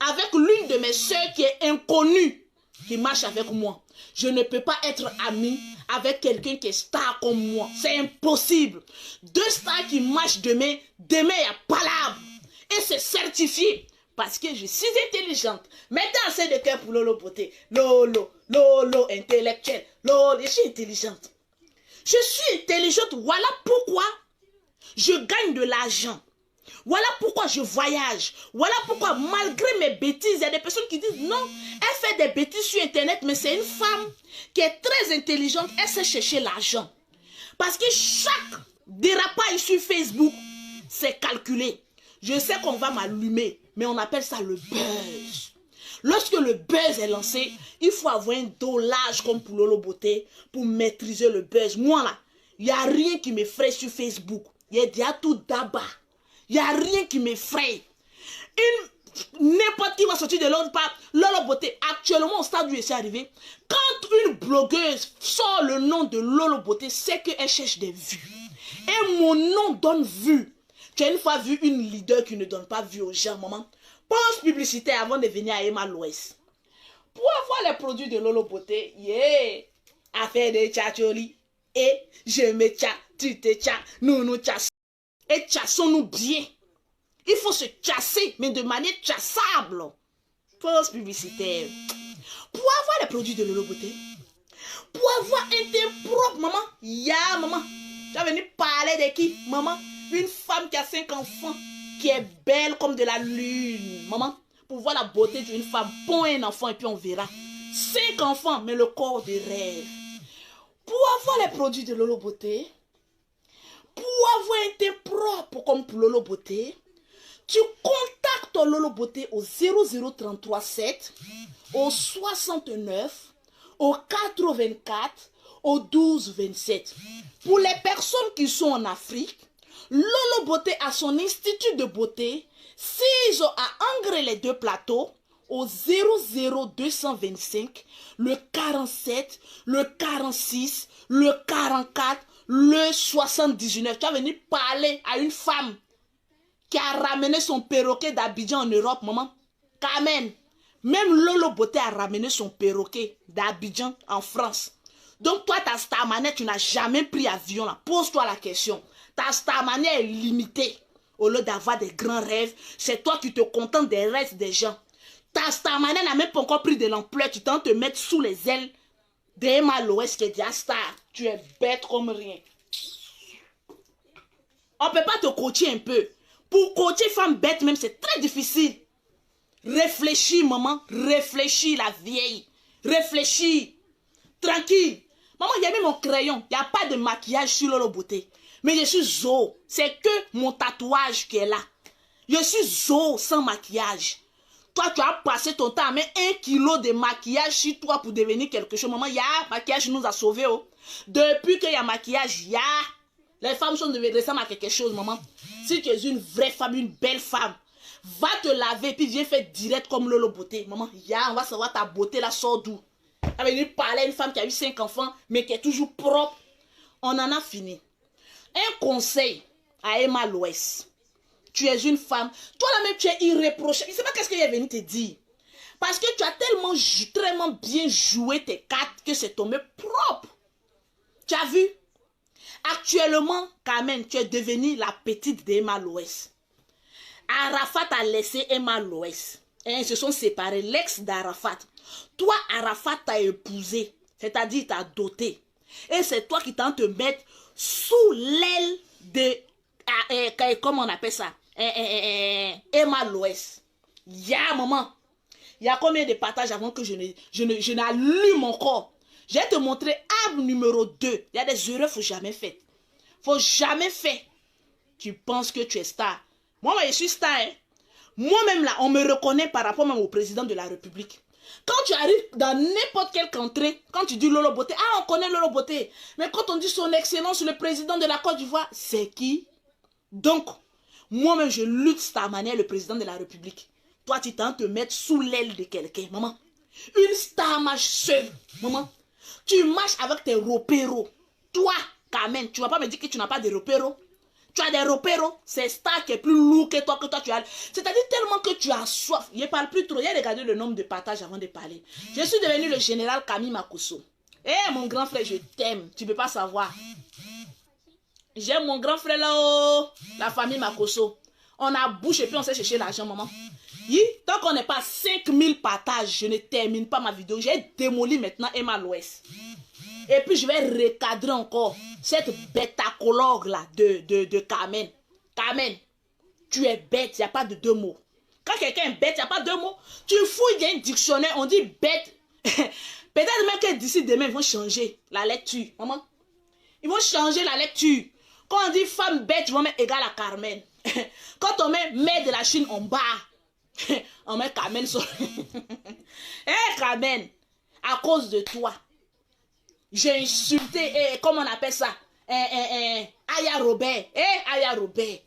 avec l'une de mes soeurs qui est inconnue, qui marche avec moi. Je ne peux pas être amie avec quelqu'un qui est star comme moi. C'est impossible. Deux stars qui marchent demain, il n'y a pas l'arbre. Et c'est certifié. Parce que je suis intelligente. Mettez assez de cœur pour Lolo Beauté. Lolo, intellectuel. Lolo, je suis intelligente. Je suis intelligente. Voilà pourquoi je gagne de l'argent. Voilà pourquoi je voyage. Voilà pourquoi, malgré mes bêtises, il y a des personnes qui disent non, elle fait des bêtises sur Internet, mais c'est une femme qui est très intelligente. Elle sait chercher l'argent. Parce que chaque dérapage sur Facebook, c'est calculé. Je sais qu'on va m'allumer, mais on appelle ça le buzz. Lorsque le buzz est lancé, il faut avoir un dollar comme pour Lolo Beauté pour maîtriser le buzz. Moi là, il n'y a rien qui m'effraie sur Facebook. Il y a déjà tout d'abord. Il n'y a rien qui m'effraie. N'importe qui va sortir de l'autre part. Lolo Beauté, actuellement au stade où je suis arrivé, quand une blogueuse sort le nom de Lolo Beauté, c'est qu'elle cherche des vues. Et mon nom donne vue. Tu as une fois vu une leader qui ne donne pas vue aux gens, maman? Pense publicité avant de venir à Emma Loès. Pour avoir les produits de Lolo Beauté, affaire de tchatcholi. Et je me tcha, tu te tcha, nous tchassons. Et tchassons-nous bien. Il faut se chasser, mais de manière chassable. Pause publicitaire. Pour avoir les produits de Lolo Beauté, pour avoir un teint propre, maman, maman. Tu vas venir parler de qui, maman? Une femme qui a 5 enfants, qui est belle comme de la lune, maman. Pour voir la beauté d'une femme, pond un enfant et puis on verra. 5 enfants, mais le corps de rêve. Pour avoir les produits de Lolo Beauté, pour avoir un teint propre comme pour Lolo Beauté, tu contactes Lolo Beauté au 00337, au 69, au 84, au 1227. Pour les personnes qui sont en Afrique, Lolo Beauté a son institut de beauté. S'ils ont à Angre les deux plateaux, au 00225, le 47, le 46, le 44, le 79. Tu vas venir parler à une femme qui a ramené son perroquet d'Abidjan en Europe, maman. Carmen. Même Lolo Beauté a ramené son perroquet d'Abidjan en France. Donc toi, ta starmania, tu n'as jamais pris avion là. Pose-toi la question. Ta starmania est limitée. Au lieu d'avoir des grands rêves, c'est toi qui te contentes des rêves des gens. Ta starmania n'a même pas encore pris de l'ampleur. Tu tentes de te mettre sous les ailes d'Emma Loès qui est déjà star. Tu es bête comme rien. On ne peut pas te coacher un peu. Pour coacher femme bête même, c'est très difficile. Réfléchis, maman. Réfléchis, la vieille. Réfléchis. Tranquille. Maman, il y a même mon crayon. Il n'y a pas de maquillage sur Lolo Beauté. Mais je suis Zo. C'est que mon tatouage qui est là. Je suis Zo sans maquillage. Toi, tu as passé ton temps à mettre 1 kilo de maquillage sur toi pour devenir quelque chose. Maman, maquillage nous a sauvés. Oh. Depuis qu'il y a maquillage, les femmes sont devenues ressemblent à quelque chose, maman. Si tu es une vraie femme, une belle femme, va te laver puis viens faire direct comme Lolo Beauté. Maman, on va savoir ta beauté là sort d'où. Elle va venir parler à une femme qui a eu 5 enfants, mais qui est toujours propre. On en a fini. Un conseil à Emma Loès. Tu es une femme. Toi-même, tu es irréprochable. Je ne sais pas qu'est-ce qu'il est venu te dire. Parce que tu as tellement bien joué tes cartes que c'est tombé propre. Tu as vu? Actuellement, Carmen, tu es devenue la petite d'Emma Loès. Arafat a laissé Emma Loès. Ils se sont séparés. L'ex d'Arafat. Toi, Arafat t'a épousé. C'est-à-dire t'a doté. Et c'est toi qui t'en te mettre sous l'aile de comment on appelle ça? Emma Loès. Maman. Il y a combien de partages avant que je n'allume encore? Je vais te montrer arme numéro 2. Il y a des erreurs qu'il ne faut jamais faire. Faut jamais faire. Tu penses que tu es star. Moi, je suis star. Hein? Moi-même, là, on me reconnaît par rapport même au président de la République. Quand tu arrives dans n'importe quelle contrée, quand tu dis Lolo Beauté, on connaît Lolo Beauté. Mais quand on dit son excellence, le président de la Côte d'Ivoire, c'est qui? Donc, moi-même, je lutte de ta manière, le président de la République. Toi, tu tentes de te mettre sous l'aile de quelqu'un, maman. Une star marche seule, maman. Tu marches avec tes repéros. Toi, Carmen, tu ne vas pas me dire que tu n'as pas de repéros. Tu as des repéros. C'est star qui est plus lourd que toi tu as. C'est-à-dire tellement que tu as soif. Je ne parle plus trop. J'ai regardé le nombre de partages avant de parler. Je suis devenu le général Camille Makosso. Mon grand frère, je t'aime. Tu ne peux pas savoir. J'aime mon grand frère là-haut. La famille Makosso. On a bouche et puis on sait chercher l'argent, maman. Tant qu'on n'est pas 5000 partages, je ne termine pas ma vidéo. J'ai démoli maintenant Emma Loès. Et puis je vais recadrer encore cette bêtacologue là de Carmen. Carmen, tu es bête, il n'y a pas de deux mots. Quand quelqu'un est bête, il n'y a pas de deux mots. Tu fouilles, il y a un dictionnaire, on dit bête. Peut-être même que d'ici demain, ils vont changer la lecture. Maman, ils vont changer la lecture. Quand on dit femme bête, ils vont mettre égal à Carmen. Quand on met mère de la Chine en bas, on met Carmen sur... Carmen, à cause de toi, j'ai insulté, comment on appelle ça, Aya Robert, Aya Robert.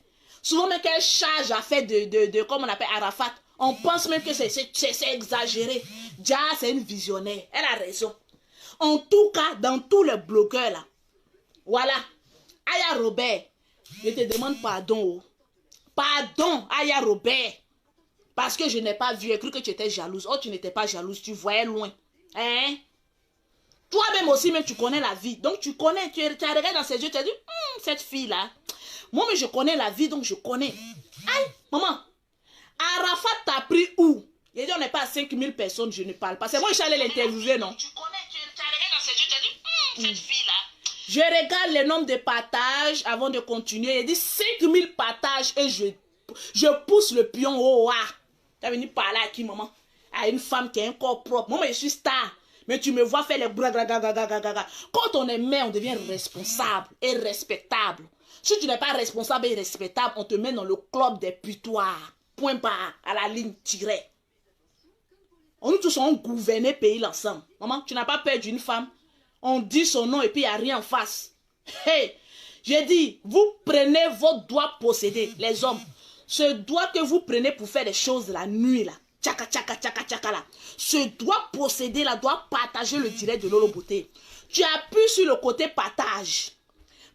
Souvent même qu'elle charge à faire de comment on appelle Arafat, on pense même que c'est exagéré. Dia, c'est une visionnaire, elle a raison. En tout cas, dans tous les blogueurs là, voilà, Aya Robert, je te demande pardon. Pardon, Aya Robert. Parce que je n'ai pas vu, j'ai cru que tu étais jalouse. Oh, tu n'étais pas jalouse, tu voyais loin. Hein? Toi-même aussi, même tu connais la vie. Donc tu connais, tu as regardé dans ses yeux, tu as dit, cette fille-là. Moi, mais je connais la vie, donc je connais. Aïe, maman. Arafat t'a pris où? Il a dit, on n'est pas à 5000 personnes, je ne parle pas. C'est moi, je suis allée l'interviewer, non? Tu connais, tu as regardé dans ses yeux, tu as dit, cette fille-là. Je regarde le nombre de partages avant de continuer. Il dit 5000 partages et je pousse le pion au haut. Tu as venu parler à qui, maman? À une femme qui a un corps propre. Moi, je suis star. Mais tu me vois faire les braga. Quand on est mère, on devient responsable et respectable. Si tu n'es pas responsable et respectable, on te met dans le club des putoirs. Point barre, à la ligne tirée. On nous tous on gouverné pays ensemble. Maman, tu n'as pas peur d'une femme? On dit son nom et puis il n'y a rien en face. Hey, j'ai dit, vous prenez votre doigt possédé, les hommes. Ce doigt que vous prenez pour faire des choses la nuit là. Tchaka là. Ce doigt possédé là doit partager le direct de Lolo Beauté. Tu appuies sur le côté partage.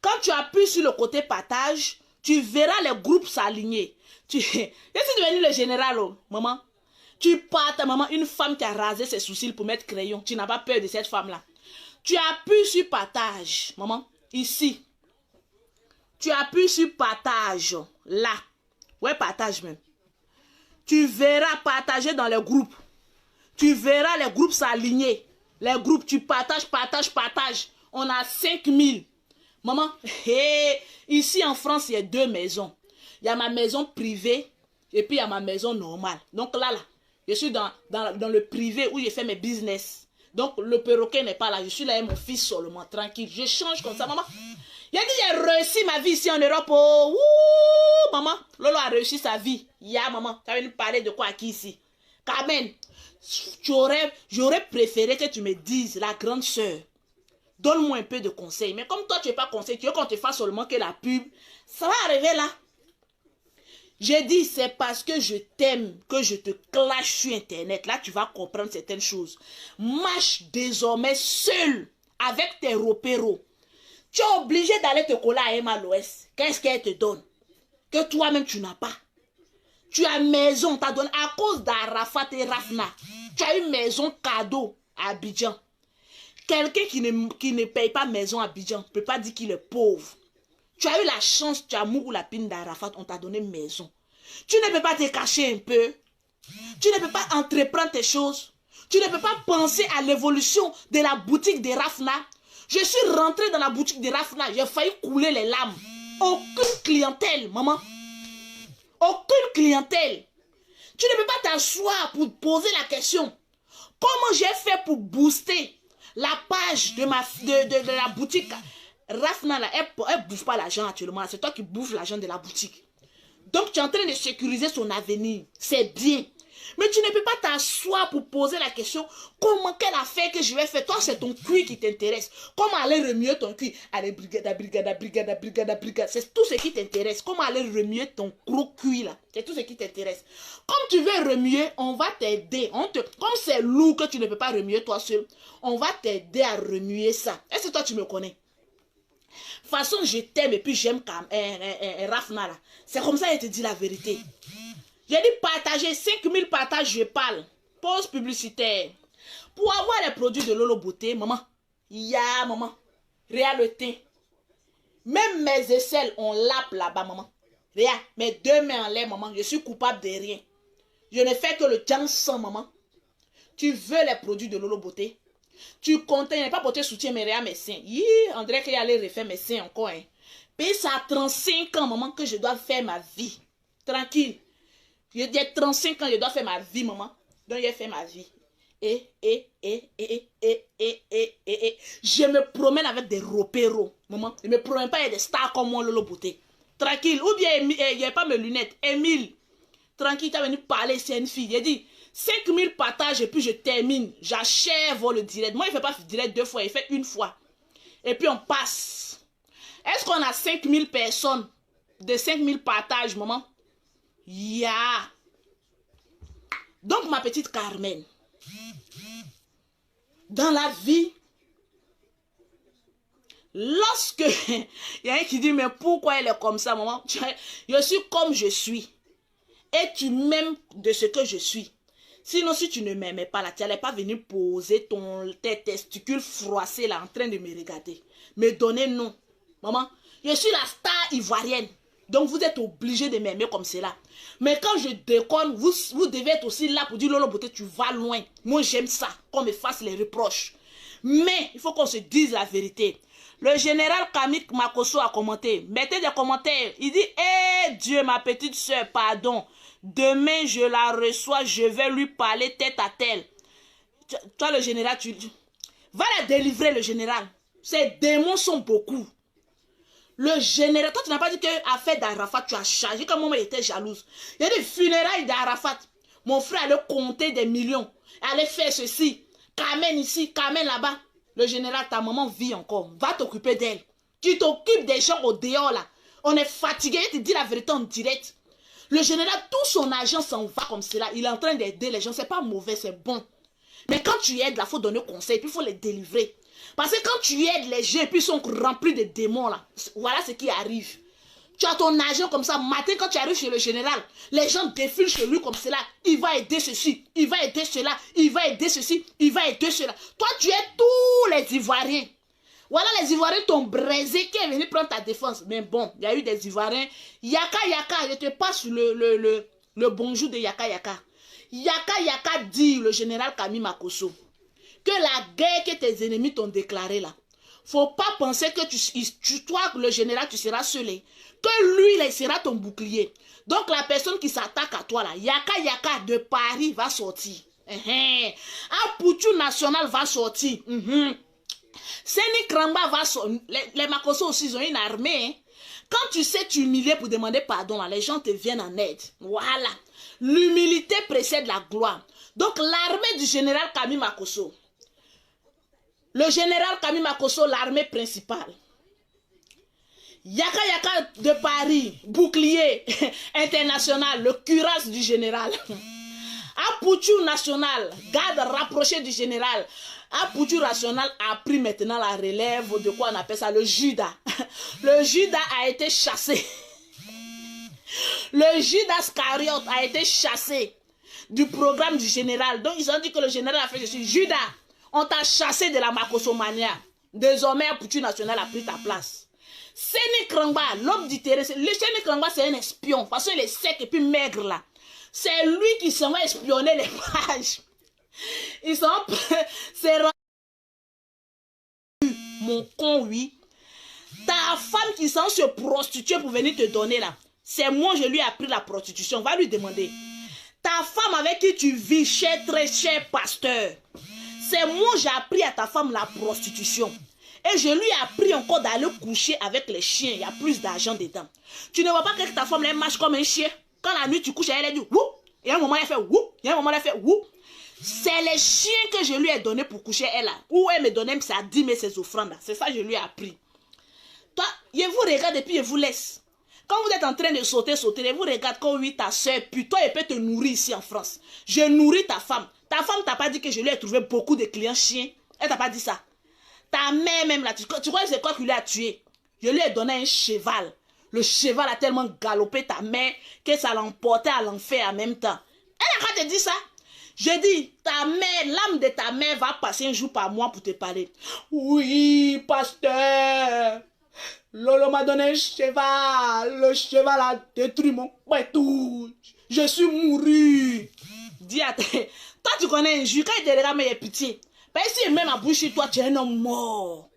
Quand tu appuies sur le côté partage, tu verras les groupes s'aligner. Je suis devenu le général, oh, maman. Tu partages, maman, une femme qui a rasé ses sourcils pour mettre crayon. Tu n'as pas peur de cette femme là. Tu appuies sur partage, maman, ici. Tu appuies sur partage, là. Ouais, partage même. Tu verras partager dans les groupes. Tu verras les groupes s'aligner. Les groupes, tu partages. On a 5000. Maman, ici en France, il y a 2 maisons. Il y a ma maison privée et puis il y a ma maison normale. Donc là, je suis dans le privé où je fais mes business. Donc le perroquet n'est pas là. Je suis là avec mon fils seulement, tranquille. Je change comme ça, maman. Il a dit, j'ai réussi ma vie ici en Europe. Oh, ouh, maman, Lolo a réussi sa vie. Maman, tu as venu parler de quoi qui ici? Carmen, j'aurais préféré que tu me dises, la grande sœur, donne-moi un peu de conseils. Mais comme toi, tu n'es pas conseil, tu veux qu'on te fasse seulement que la pub. Ça va arriver là. J'ai dit, c'est parce que je t'aime que je te clash sur Internet. Là, tu vas comprendre certaines choses. Marche désormais seul avec tes repéros. Tu es obligé d'aller te coller à Emma Loès. Qu'est-ce qu'elle te donne? Que toi-même, tu n'as pas. Tu as maison, t'as donné à cause d'Arafat et Rafna. Tu as une maison cadeau à Abidjan. Quelqu'un qui ne paye pas maison à Abidjan ne peut pas dire qu'il est pauvre. Tu as eu la chance, tu as mouru la pine d'Arafat, on t'a donné maison. Tu ne peux pas te cacher un peu. Tu ne peux pas entreprendre tes choses. Tu ne peux pas penser à l'évolution de la boutique de Rafna. Je suis rentré dans la boutique de Rafna, j'ai failli couler les larmes. Aucun client clientèle, maman. Aucune clientèle. Tu ne peux pas t'asseoir pour poser la question. Comment j'ai fait pour booster la page de la boutique? Rafna, là, elle ne bouffe pas l'argent actuellement. C'est toi qui bouffes l'argent de la boutique. Donc, tu es en train de sécuriser son avenir. C'est bien. Mais tu ne peux pas t'asseoir pour poser la question, comment, quelle affaire que je vais faire? Toi, c'est ton cuir qui t'intéresse. Comment aller remuer ton cuir? Allez, brigade. C'est tout ce qui t'intéresse. Comment aller remuer ton gros cuir là? C'est tout ce qui t'intéresse. Comme tu veux remuer, on va t'aider. Comme c'est lourd que tu ne peux pas remuer toi seul, on va t'aider à remuer ça. Est-ce que toi, tu me connais? De toute façon, je t'aime et puis j'aime Rafna là. C'est comme ça qu'elle te dit la vérité. J'ai dit partager 5000 partages, je parle. Pause publicitaire. Pour avoir les produits de Lolo Beauté, maman, maman, regarde le teint. Même mes aisselles, on lappe là-bas, maman. Regarde, mes 2 mains en l'air, maman, je suis coupable de rien. Je ne fais que le jam sans, maman. Tu veux les produits de Lolo Beauté? Tu comptes, il n'est pas pour te soutien, mais regarde mes seins. On dirait qu'il allait refaire mes seins encore. Hein. Puis ça a 35 ans, maman, que je dois faire ma vie. Tranquille. J'ai 35 ans, je dois faire ma vie, maman. Donc, j'ai fait ma vie. Je me promène avec des ropéros, maman. Je ne me promène pas avec des stars comme moi, Lolo Beauté. Tranquille. Ou bien, il n'y a pas mes lunettes. Émile. Tranquille, tu as venu parler, c'est une fille. J'ai dit 5000 partages et puis je termine. J'achève le direct. Moi, il ne fait pas direct 2 fois, il fait 1 fois. Et puis, on passe. Est-ce qu'on a 5000 personnes de 5000 partages, maman? Donc, ma petite Carmen, dans la vie, lorsque il y a un qui dit, mais pourquoi elle est comme ça, maman? Je suis comme je suis. Et tu m'aimes de ce que je suis. Sinon, si tu ne m'aimais pas là, tu n'allais pas venir poser tes testicules froissés là en train de me regarder. Me donner non. Maman, je suis la star ivoirienne. Donc, vous êtes obligé de m'aimer comme cela. Mais quand je déconne, vous devez être aussi là pour dire, Lolo Beauté, tu vas loin. Moi, j'aime ça, qu'on me fasse les reproches. Mais, il faut qu'on se dise la vérité. Le général Camille Makosso a commenté. Mettez des commentaires. Il dit, eh Dieu, ma petite soeur, pardon. Demain, je la reçois, je vais lui parler tête à tête. Toi, le général, va la délivrer, le général. Ces démons sont beaucoup. Le général, toi tu n'as pas dit qu'à faire d'Arafat, tu as chargé comme maman était jalouse. Il y a des funérailles d'Arafat. Mon frère allait compter des millions. Allait faire ceci. Carmen ici, Carmen là-bas. Le général, ta maman vit encore. Va t'occuper d'elle. Tu t'occupes des gens au dehors là. On est fatigué, il te dit la vérité en direct. Le général, tout son argent s'en va comme cela. Il est en train d'aider les gens. C'est pas mauvais, c'est bon. Mais quand tu aides, il faut donner conseil, puis il faut les délivrer. Parce que quand tu aides les gens, puis ils sont remplis de démons là, voilà ce qui arrive. Tu as ton argent comme ça, matin quand tu arrives chez le général, les gens défilent chez lui comme cela, il va aider ceci, il va aider cela, il va aider ceci, il va aider cela. Toi tu aides tous les Ivoiriens. Voilà les Ivoiriens t'ont braisé qui est venu prendre ta défense. Mais bon, il y a eu des Ivoiriens. Yaka, je te passe le bonjour de Yaka. Yaka dit le général Camille Makosso que la guerre que tes ennemis t'ont déclarée là, faut pas penser que toi, le général, tu seras seul. Que lui, là, il sera ton bouclier. Donc la personne qui s'attaque à toi là, Yaka de Paris va sortir. Apoutou National va sortir. Seni Kramba va sortir. Les Makosso aussi, ils ont une armée. Hein. Quand tu sais t'humilier pour demander pardon, là, les gens te viennent en aide. Voilà. L'humilité précède la gloire. Donc l'armée du général Camille Makosso. Le général Camille Makosso, l'armée principale. Yaka de Paris, bouclier international, le cuirasse du général. Apoutou national, garde rapproché du général. Apoutou national a pris maintenant la relève de quoi on appelle ça, le Judas. Le Judas a été chassé. Le Judas Iscariote a été chassé du programme du général. Donc ils ont dit que le général a fait ceci. Judas, on t'a chassé de la Makossomania. Désormais, Apoutou national a pris ta place. Seni Kramba, l'homme du terrain, le Seni Kramba c'est un espion. De toute façon, il est sec et puis maigre là. C'est lui qui s'en va espionner les pages. Ils sont... C'est mon con, oui. Ta femme qui s'en se prostituer pour venir te donner là, c'est moi, je lui ai appris la prostitution. Va lui demander. Ta femme avec qui tu vis, cher, très cher pasteur, c'est moi, j'ai appris à ta femme la prostitution. Et je lui ai appris encore d'aller coucher avec les chiens. Il y a plus d'argent dedans. Tu ne vois pas que ta femme, elle marche comme un chien. Quand la nuit, tu couches, elle dit wouh. Il y a un moment, elle fait wouh. Il y a un moment, elle fait wouh. C'est les chiens que je lui ai donné pour coucher elle là. Ou elle me donnait sa dîme et ses offrandes. C'est ça que je lui ai appris. Toi, je vous regarde et puis je vous laisse. Quand vous êtes en train de sauter, je vous regarde comme oui, ta soeur, puis toi, elle peut te nourrir ici en France. Je nourris ta femme. Ta femme t'a pas dit que je lui ai trouvé beaucoup de clients chiens. Elle t'a pas dit ça. Ta mère même là, tu crois que c'est quoi qui lui a tué? Je lui ai donné un cheval. Le cheval a tellement galopé ta mère que ça l'emportait à l'enfer en même temps. Elle a pas te dit ça? Je dis, ta mère, l'âme de ta mère va passer un jour par moi pour te parler. Oui, pasteur. Lolo m'a donné un cheval. Le cheval a détruit mon tout. Je suis mouru. Dis à toi, tu connais un jour, quand il te regarde, mais il y a pitié. Parce que même à bouche, toi, tu es un homme mort.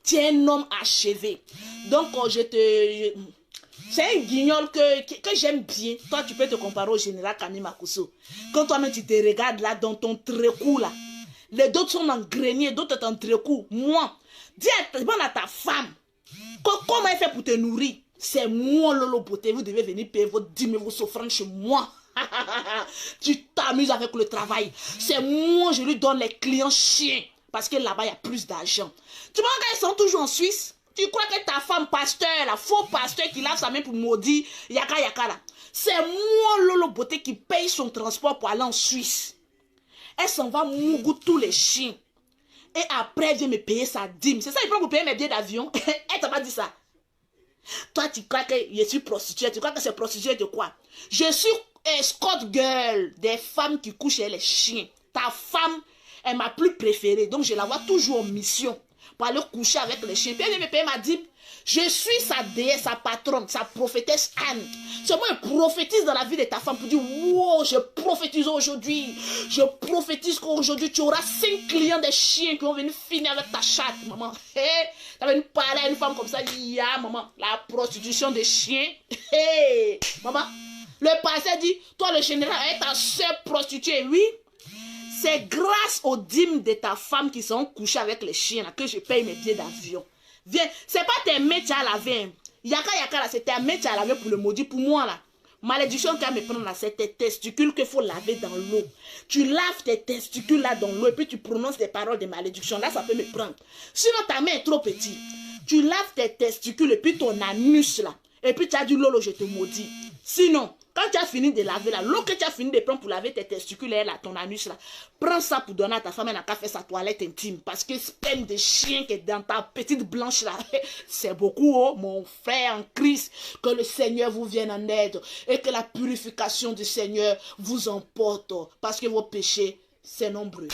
Tu es un homme achevé. Donc, c'est un guignol que j'aime bien. Toi, tu peux te comparer au général Camille Makuso. Quand toi-même, tu te regardes là, dans ton trécou là. Les d'autres sont en grenier, d'autres sont en trécou. Moi, dis à ta femme, comment elle fait pour te nourrir? C'est moi, Lolo Beauté. Vous devez venir payer vos dîmes, vos offrandes chez moi. Tu t'amuses avec le travail. C'est moi, je lui donne les clients chiens. Parce que là-bas, il y a plus d'argent. Tu vois qu'elles sont toujours en Suisse? Tu crois que ta femme pasteur, la faux pasteur qui lave sa main pour maudire, yaka yaka là. C'est moi, Lolo Beauté, qui paye son transport pour aller en Suisse. Elle s'en va mougou tous les chiens. Et après, elle vient me payer sa dîme. C'est ça, il prend pour payer mes billets d'avion. Elle t'a pas dit ça. Toi, tu crois que je suis prostituée. Tu crois que c'est prostituée de quoi? Je suis escort girl des femmes qui couchent avec les chiens. Ta femme est ma plus préférée. Donc, je la vois toujours en mission pour aller coucher avec les chiens. Puis elle vient me payer ma dîme. Je suis sa déesse, sa patronne, sa prophétesse Anne. C'est moi, je prophétise dans la vie de ta femme pour dire, wow, je prophétise aujourd'hui. Je prophétise qu'aujourd'hui, tu auras 5 clients des chiens qui vont venir finir avec ta chatte, maman. Hey, tu vas venir parler à une femme comme ça, yeah, maman, la prostitution des chiens. Hey, maman, le pasteur dit, toi, le général, est ta soeur prostituée, oui. C'est grâce aux dîmes de ta femme qui sont couchées avec les chiens là, que je paye mes billets d'avion. Viens, c'est pas tes mains qui as lavé. Yaka yaka là, c'est tes mains qui as lavé pour le maudit. Pour moi là, malédiction qui a me prendre là, c'est tes testicules qu'il faut laver dans l'eau. Tu laves tes testicules là dans l'eau et puis tu prononces des paroles de malédiction. Là, ça peut me prendre. Sinon, ta main est trop petite. Tu laves tes testicules et puis ton anus là. Et puis tu as dit Lolo, je te maudis. Sinon, quand tu as fini de laver là, l'eau que tu as fini de prendre pour laver tes testicules et là, ton anus là, prends ça pour donner à ta femme, elle n'a qu'à faire sa toilette intime. Parce que sperme de chien qui est dans ta petite blanche là, c'est beaucoup, oh, mon frère en Christ. Que le Seigneur vous vienne en aide et que la purification du Seigneur vous emporte. Parce que vos péchés, c'est nombreux.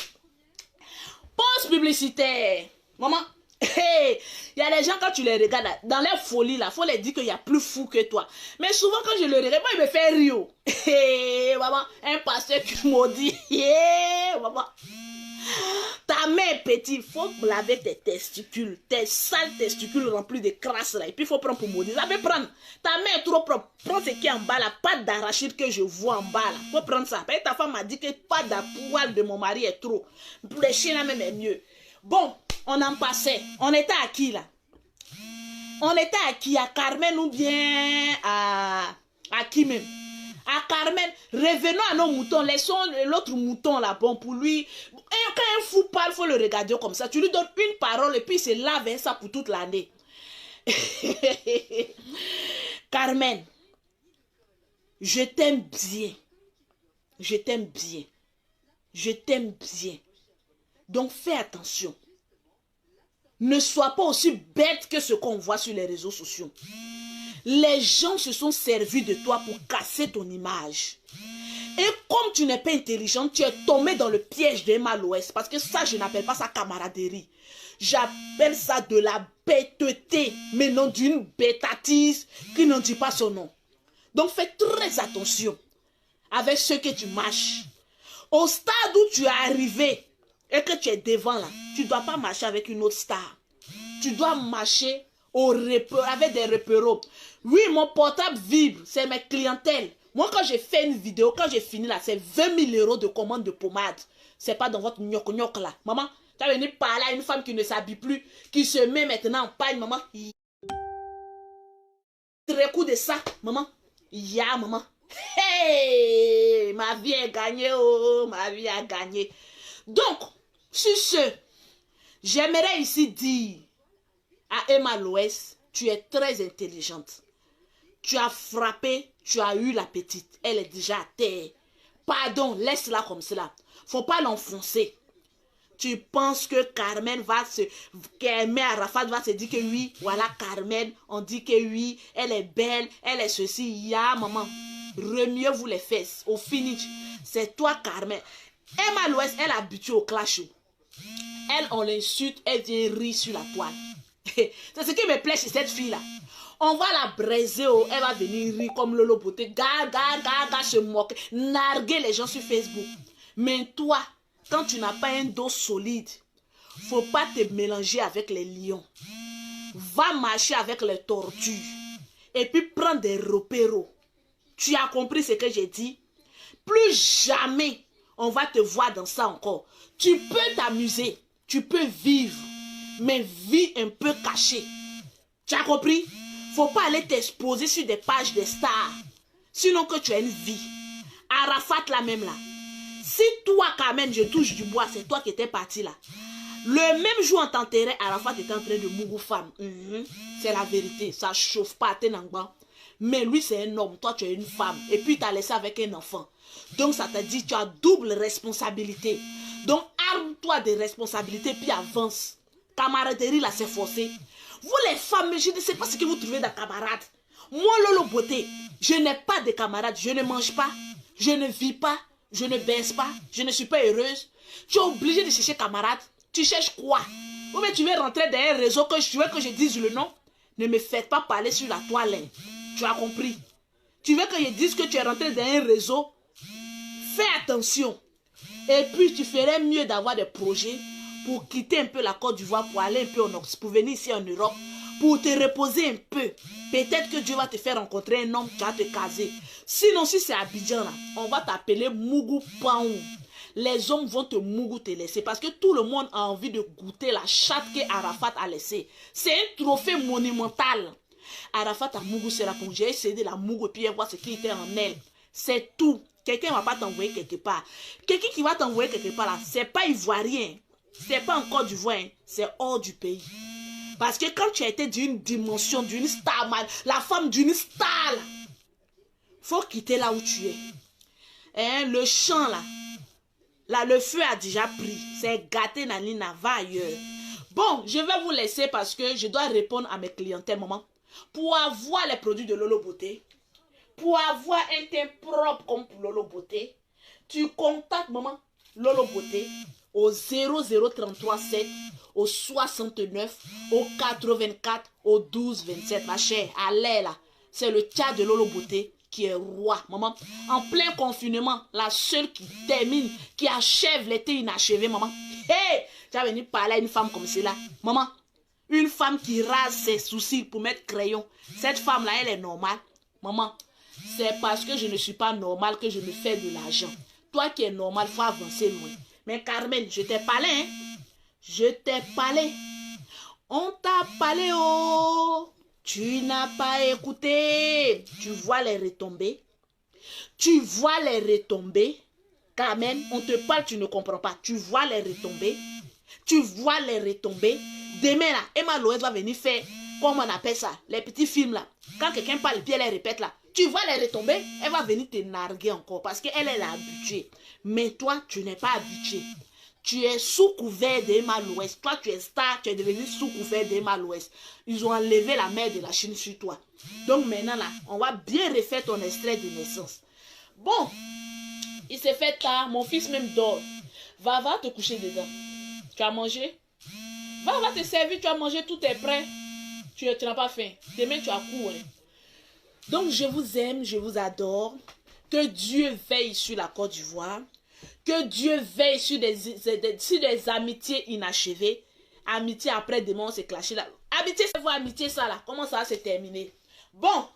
Pause publicitaire. Maman. Hey, il y a des gens quand tu les regardes dans leur folie là, faut les dire qu'il y a plus fou que toi. Mais souvent quand je le regarde, moi il me fait rire. Hey, maman, un pasteur qui maudit. Hey, maman. Ta main est petite, faut laver tes testicules, tes sales testicules remplis de crasse là. Et puis il faut prendre pour maudire. Ça peut prendre. Ta main est trop propre. Prends ce qui est en bas là, pâte d'arachide que je vois en bas là. Faut prendre ça. Parce que ta femme m'a dit que pâte d'poil de mon mari est trop. Pour les chiens là même est mieux. Bon, on en passait. On était à qui là? On était à qui? À Carmen ou bien à qui même? À Carmen. Revenons à nos moutons. Laissons l'autre mouton là. Bon, pour lui. Quand un fou parle, il faut le regarder comme ça. Tu lui donnes une parole et puis il se lave avec ça pour toute l'année. Carmen, je t'aime bien. Je t'aime bien. Je t'aime bien. Donc fais attention. Ne sois pas aussi bête que ce qu'on voit sur les réseaux sociaux. Les gens se sont servis de toi pour casser ton image. Et comme tu n'es pas intelligente, tu es tombé dans le piège des Malouès. Parce que ça, je n'appelle pas ça camaraderie. J'appelle ça de la bêteté. Mais non d'une bêtatise qui n'en dit pas son nom. Donc fais très attention avec ce que tu marches. Au stade où tu es arrivé, et que tu es devant là, tu ne dois pas marcher avec une autre star. Tu dois marcher avec des repéros. Oui, mon portable vibre, c'est mes clientèles. Moi, quand j'ai fait une vidéo, quand j'ai fini là, c'est 20 000 € de commande de pommade. C'est pas dans votre gnoc là. Maman, tu as venu parler à une femme qui ne s'habille plus, qui se met maintenant en pagne, maman. Très coup de ça, maman. Ya, maman. Hey, ma vie est gagnée, oh, ma vie a gagné. Donc, sur ce, j'aimerais ici dire à Emma Loès, tu es très intelligente. Tu as frappé, tu as eu la petite. Elle est déjà à terre. Pardon, laisse-la comme cela. Faut pas l'enfoncer. Tu penses que Carmen Arafat va se dire que oui, voilà Carmen, on dit que oui, elle est belle, elle est ceci, ya maman. Remue-vous les fesses, au finish. C'est toi Carmen. Emma Loès, elle est habituée au clash. Elle, on l'insulte, elle vient rire sur la toile. C'est ce qui me plaît chez cette fille-là. On va la braiser, oh, elle va venir rire comme Lolo Beauté. Gaga, se moquer, narguer les gens sur Facebook. Mais toi, quand tu n'as pas un dos solide, faut pas te mélanger avec les lions. Va marcher avec les tortues. Et puis prends des repéros. Tu as compris ce que j'ai dit? Plus jamais on va te voir dans ça encore. Tu peux t'amuser, tu peux vivre, mais vis un peu caché. Tu as compris? Faut pas aller t'exposer sur des pages des stars. Sinon que tu as une vie. Arafat la même là. Si toi, Carmen, je touche du bois, c'est toi qui étais parti là. Le même jour, on t'enterrait, Arafat était en train de mourir femme. C'est la vérité. Ça chauffe pas à Tenangban. Mais lui, c'est un homme. Toi, tu es une femme. Et puis, tu as laissé avec un enfant. Donc, ça te dit, tu as double responsabilité. Donc, arme-toi des responsabilités, puis avance. Camaraderie, là, c'est forcé. Vous, les femmes, je ne sais pas ce que vous trouvez dans camarade. Moi, Lolo Beauté, je n'ai pas de camarades. Je ne mange pas. Je ne vis pas. Je ne baisse pas. Je ne suis pas heureuse. Tu es obligé de chercher camarade. Tu cherches quoi? Ou bien tu veux rentrer dans un réseau que je veux que je dise le nom? Ne me faites pas parler sur la toile. Tu as compris? Tu veux que je dise que tu es rentré dans un réseau? Fais attention. Et puis tu ferais mieux d'avoir des projets pour quitter un peu la Côte d'Ivoire, pour aller un peu en Occident, pour venir ici en Europe, pour te reposer un peu. Peut-être que Dieu va te faire rencontrer un homme qui va te caser. Sinon, si c'est Abidjan, là, on va t'appeler Mougou Paon. Les hommes vont te Mougou te laisser parce que tout le monde a envie de goûter la chatte que Arafat a laissée. C'est un trophée monumental. Arafat a Mougou c'est la pour j'ai essayé de la Mougou et puis voir ce qui était en elle. C'est tout. Quelqu'un ne va pas t'envoyer quelque part. Quelqu'un qui va t'envoyer quelque part là, c'est pas ivoirien. C'est pas encore du voix, c'est hors du pays. Parce que quand tu as été d'une dimension, d'une star, la femme d'une star, faut quitter là où tu es. Hein, le champ là, le feu a déjà pris. C'est gâté, Nanina, va ailleurs. Bon, je vais vous laisser parce que je dois répondre à mes clientèles, maman. Pour avoir les produits de Lolo Beauté, pour avoir un teint propre comme pour Lolo Beauté, tu contactes maman Lolo Beauté au 00337, au 69, au 84, au 12 27. Ma chère, allez là. C'est le chat de Lolo Beauté qui est roi, maman. En plein confinement, la seule qui termine, qui achève l'été inachevé, maman. Hey, tu as venu parler à une femme comme celle-là, maman. Une femme qui rase ses sourcils pour mettre crayon. Cette femme-là, elle est normale. Maman, c'est parce que je ne suis pas normale que je me fais de l'argent. Toi qui es normal, il faut avancer loin. Mais Carmen, je t'ai parlé, hein? Je t'ai parlé. On t'a parlé, oh! Tu n'as pas écouté. Tu vois les retombées. Tu vois les retombées. Carmen, on te parle, tu ne comprends pas. Tu vois les retombées. Tu vois les retombées. Demain, là, Emma Loès va venir faire, comment on appelle ça, les petits films, là. Quand quelqu'un parle, puis elle répète, là. Tu vois les retombées, elle va venir te narguer encore parce qu'elle est habituée. Mais toi, tu n'es pas habitué. Tu es sous couvert d'Emma Loès. Toi, tu es star, tu es devenu sous couvert d'Emma Loès. Ils ont enlevé la mère de la Chine sur toi. Donc maintenant, là, on va bien refaire ton extrait de naissance. Bon, il s'est fait tard, mon fils même dort. Va te coucher dedans. Tu as mangé? Va te servir, tu as mangé, tout est prêt. Tu n'as pas faim. Demain, tu as cours. Hein. Donc, je vous aime, je vous adore. Que Dieu veille sur la Côte d'Ivoire. Que Dieu veille sur des amitiés inachevées. Amitié après demain, on s'est clashé là. Amitié, ça là, comment ça va se terminer? Bon,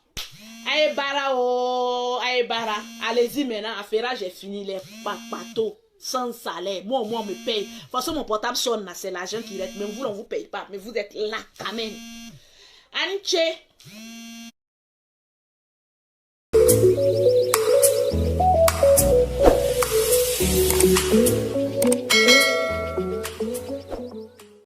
Aïbara, oh, Aïbara, allez-y maintenant, Affaira, j'ai fini les papatos. Sans salaire, moi on me paye. De toute façon, mon portable sonne, c'est l'argent qui reste. Même vous, on ne vous paye pas. Mais vous êtes là quand même. Anche,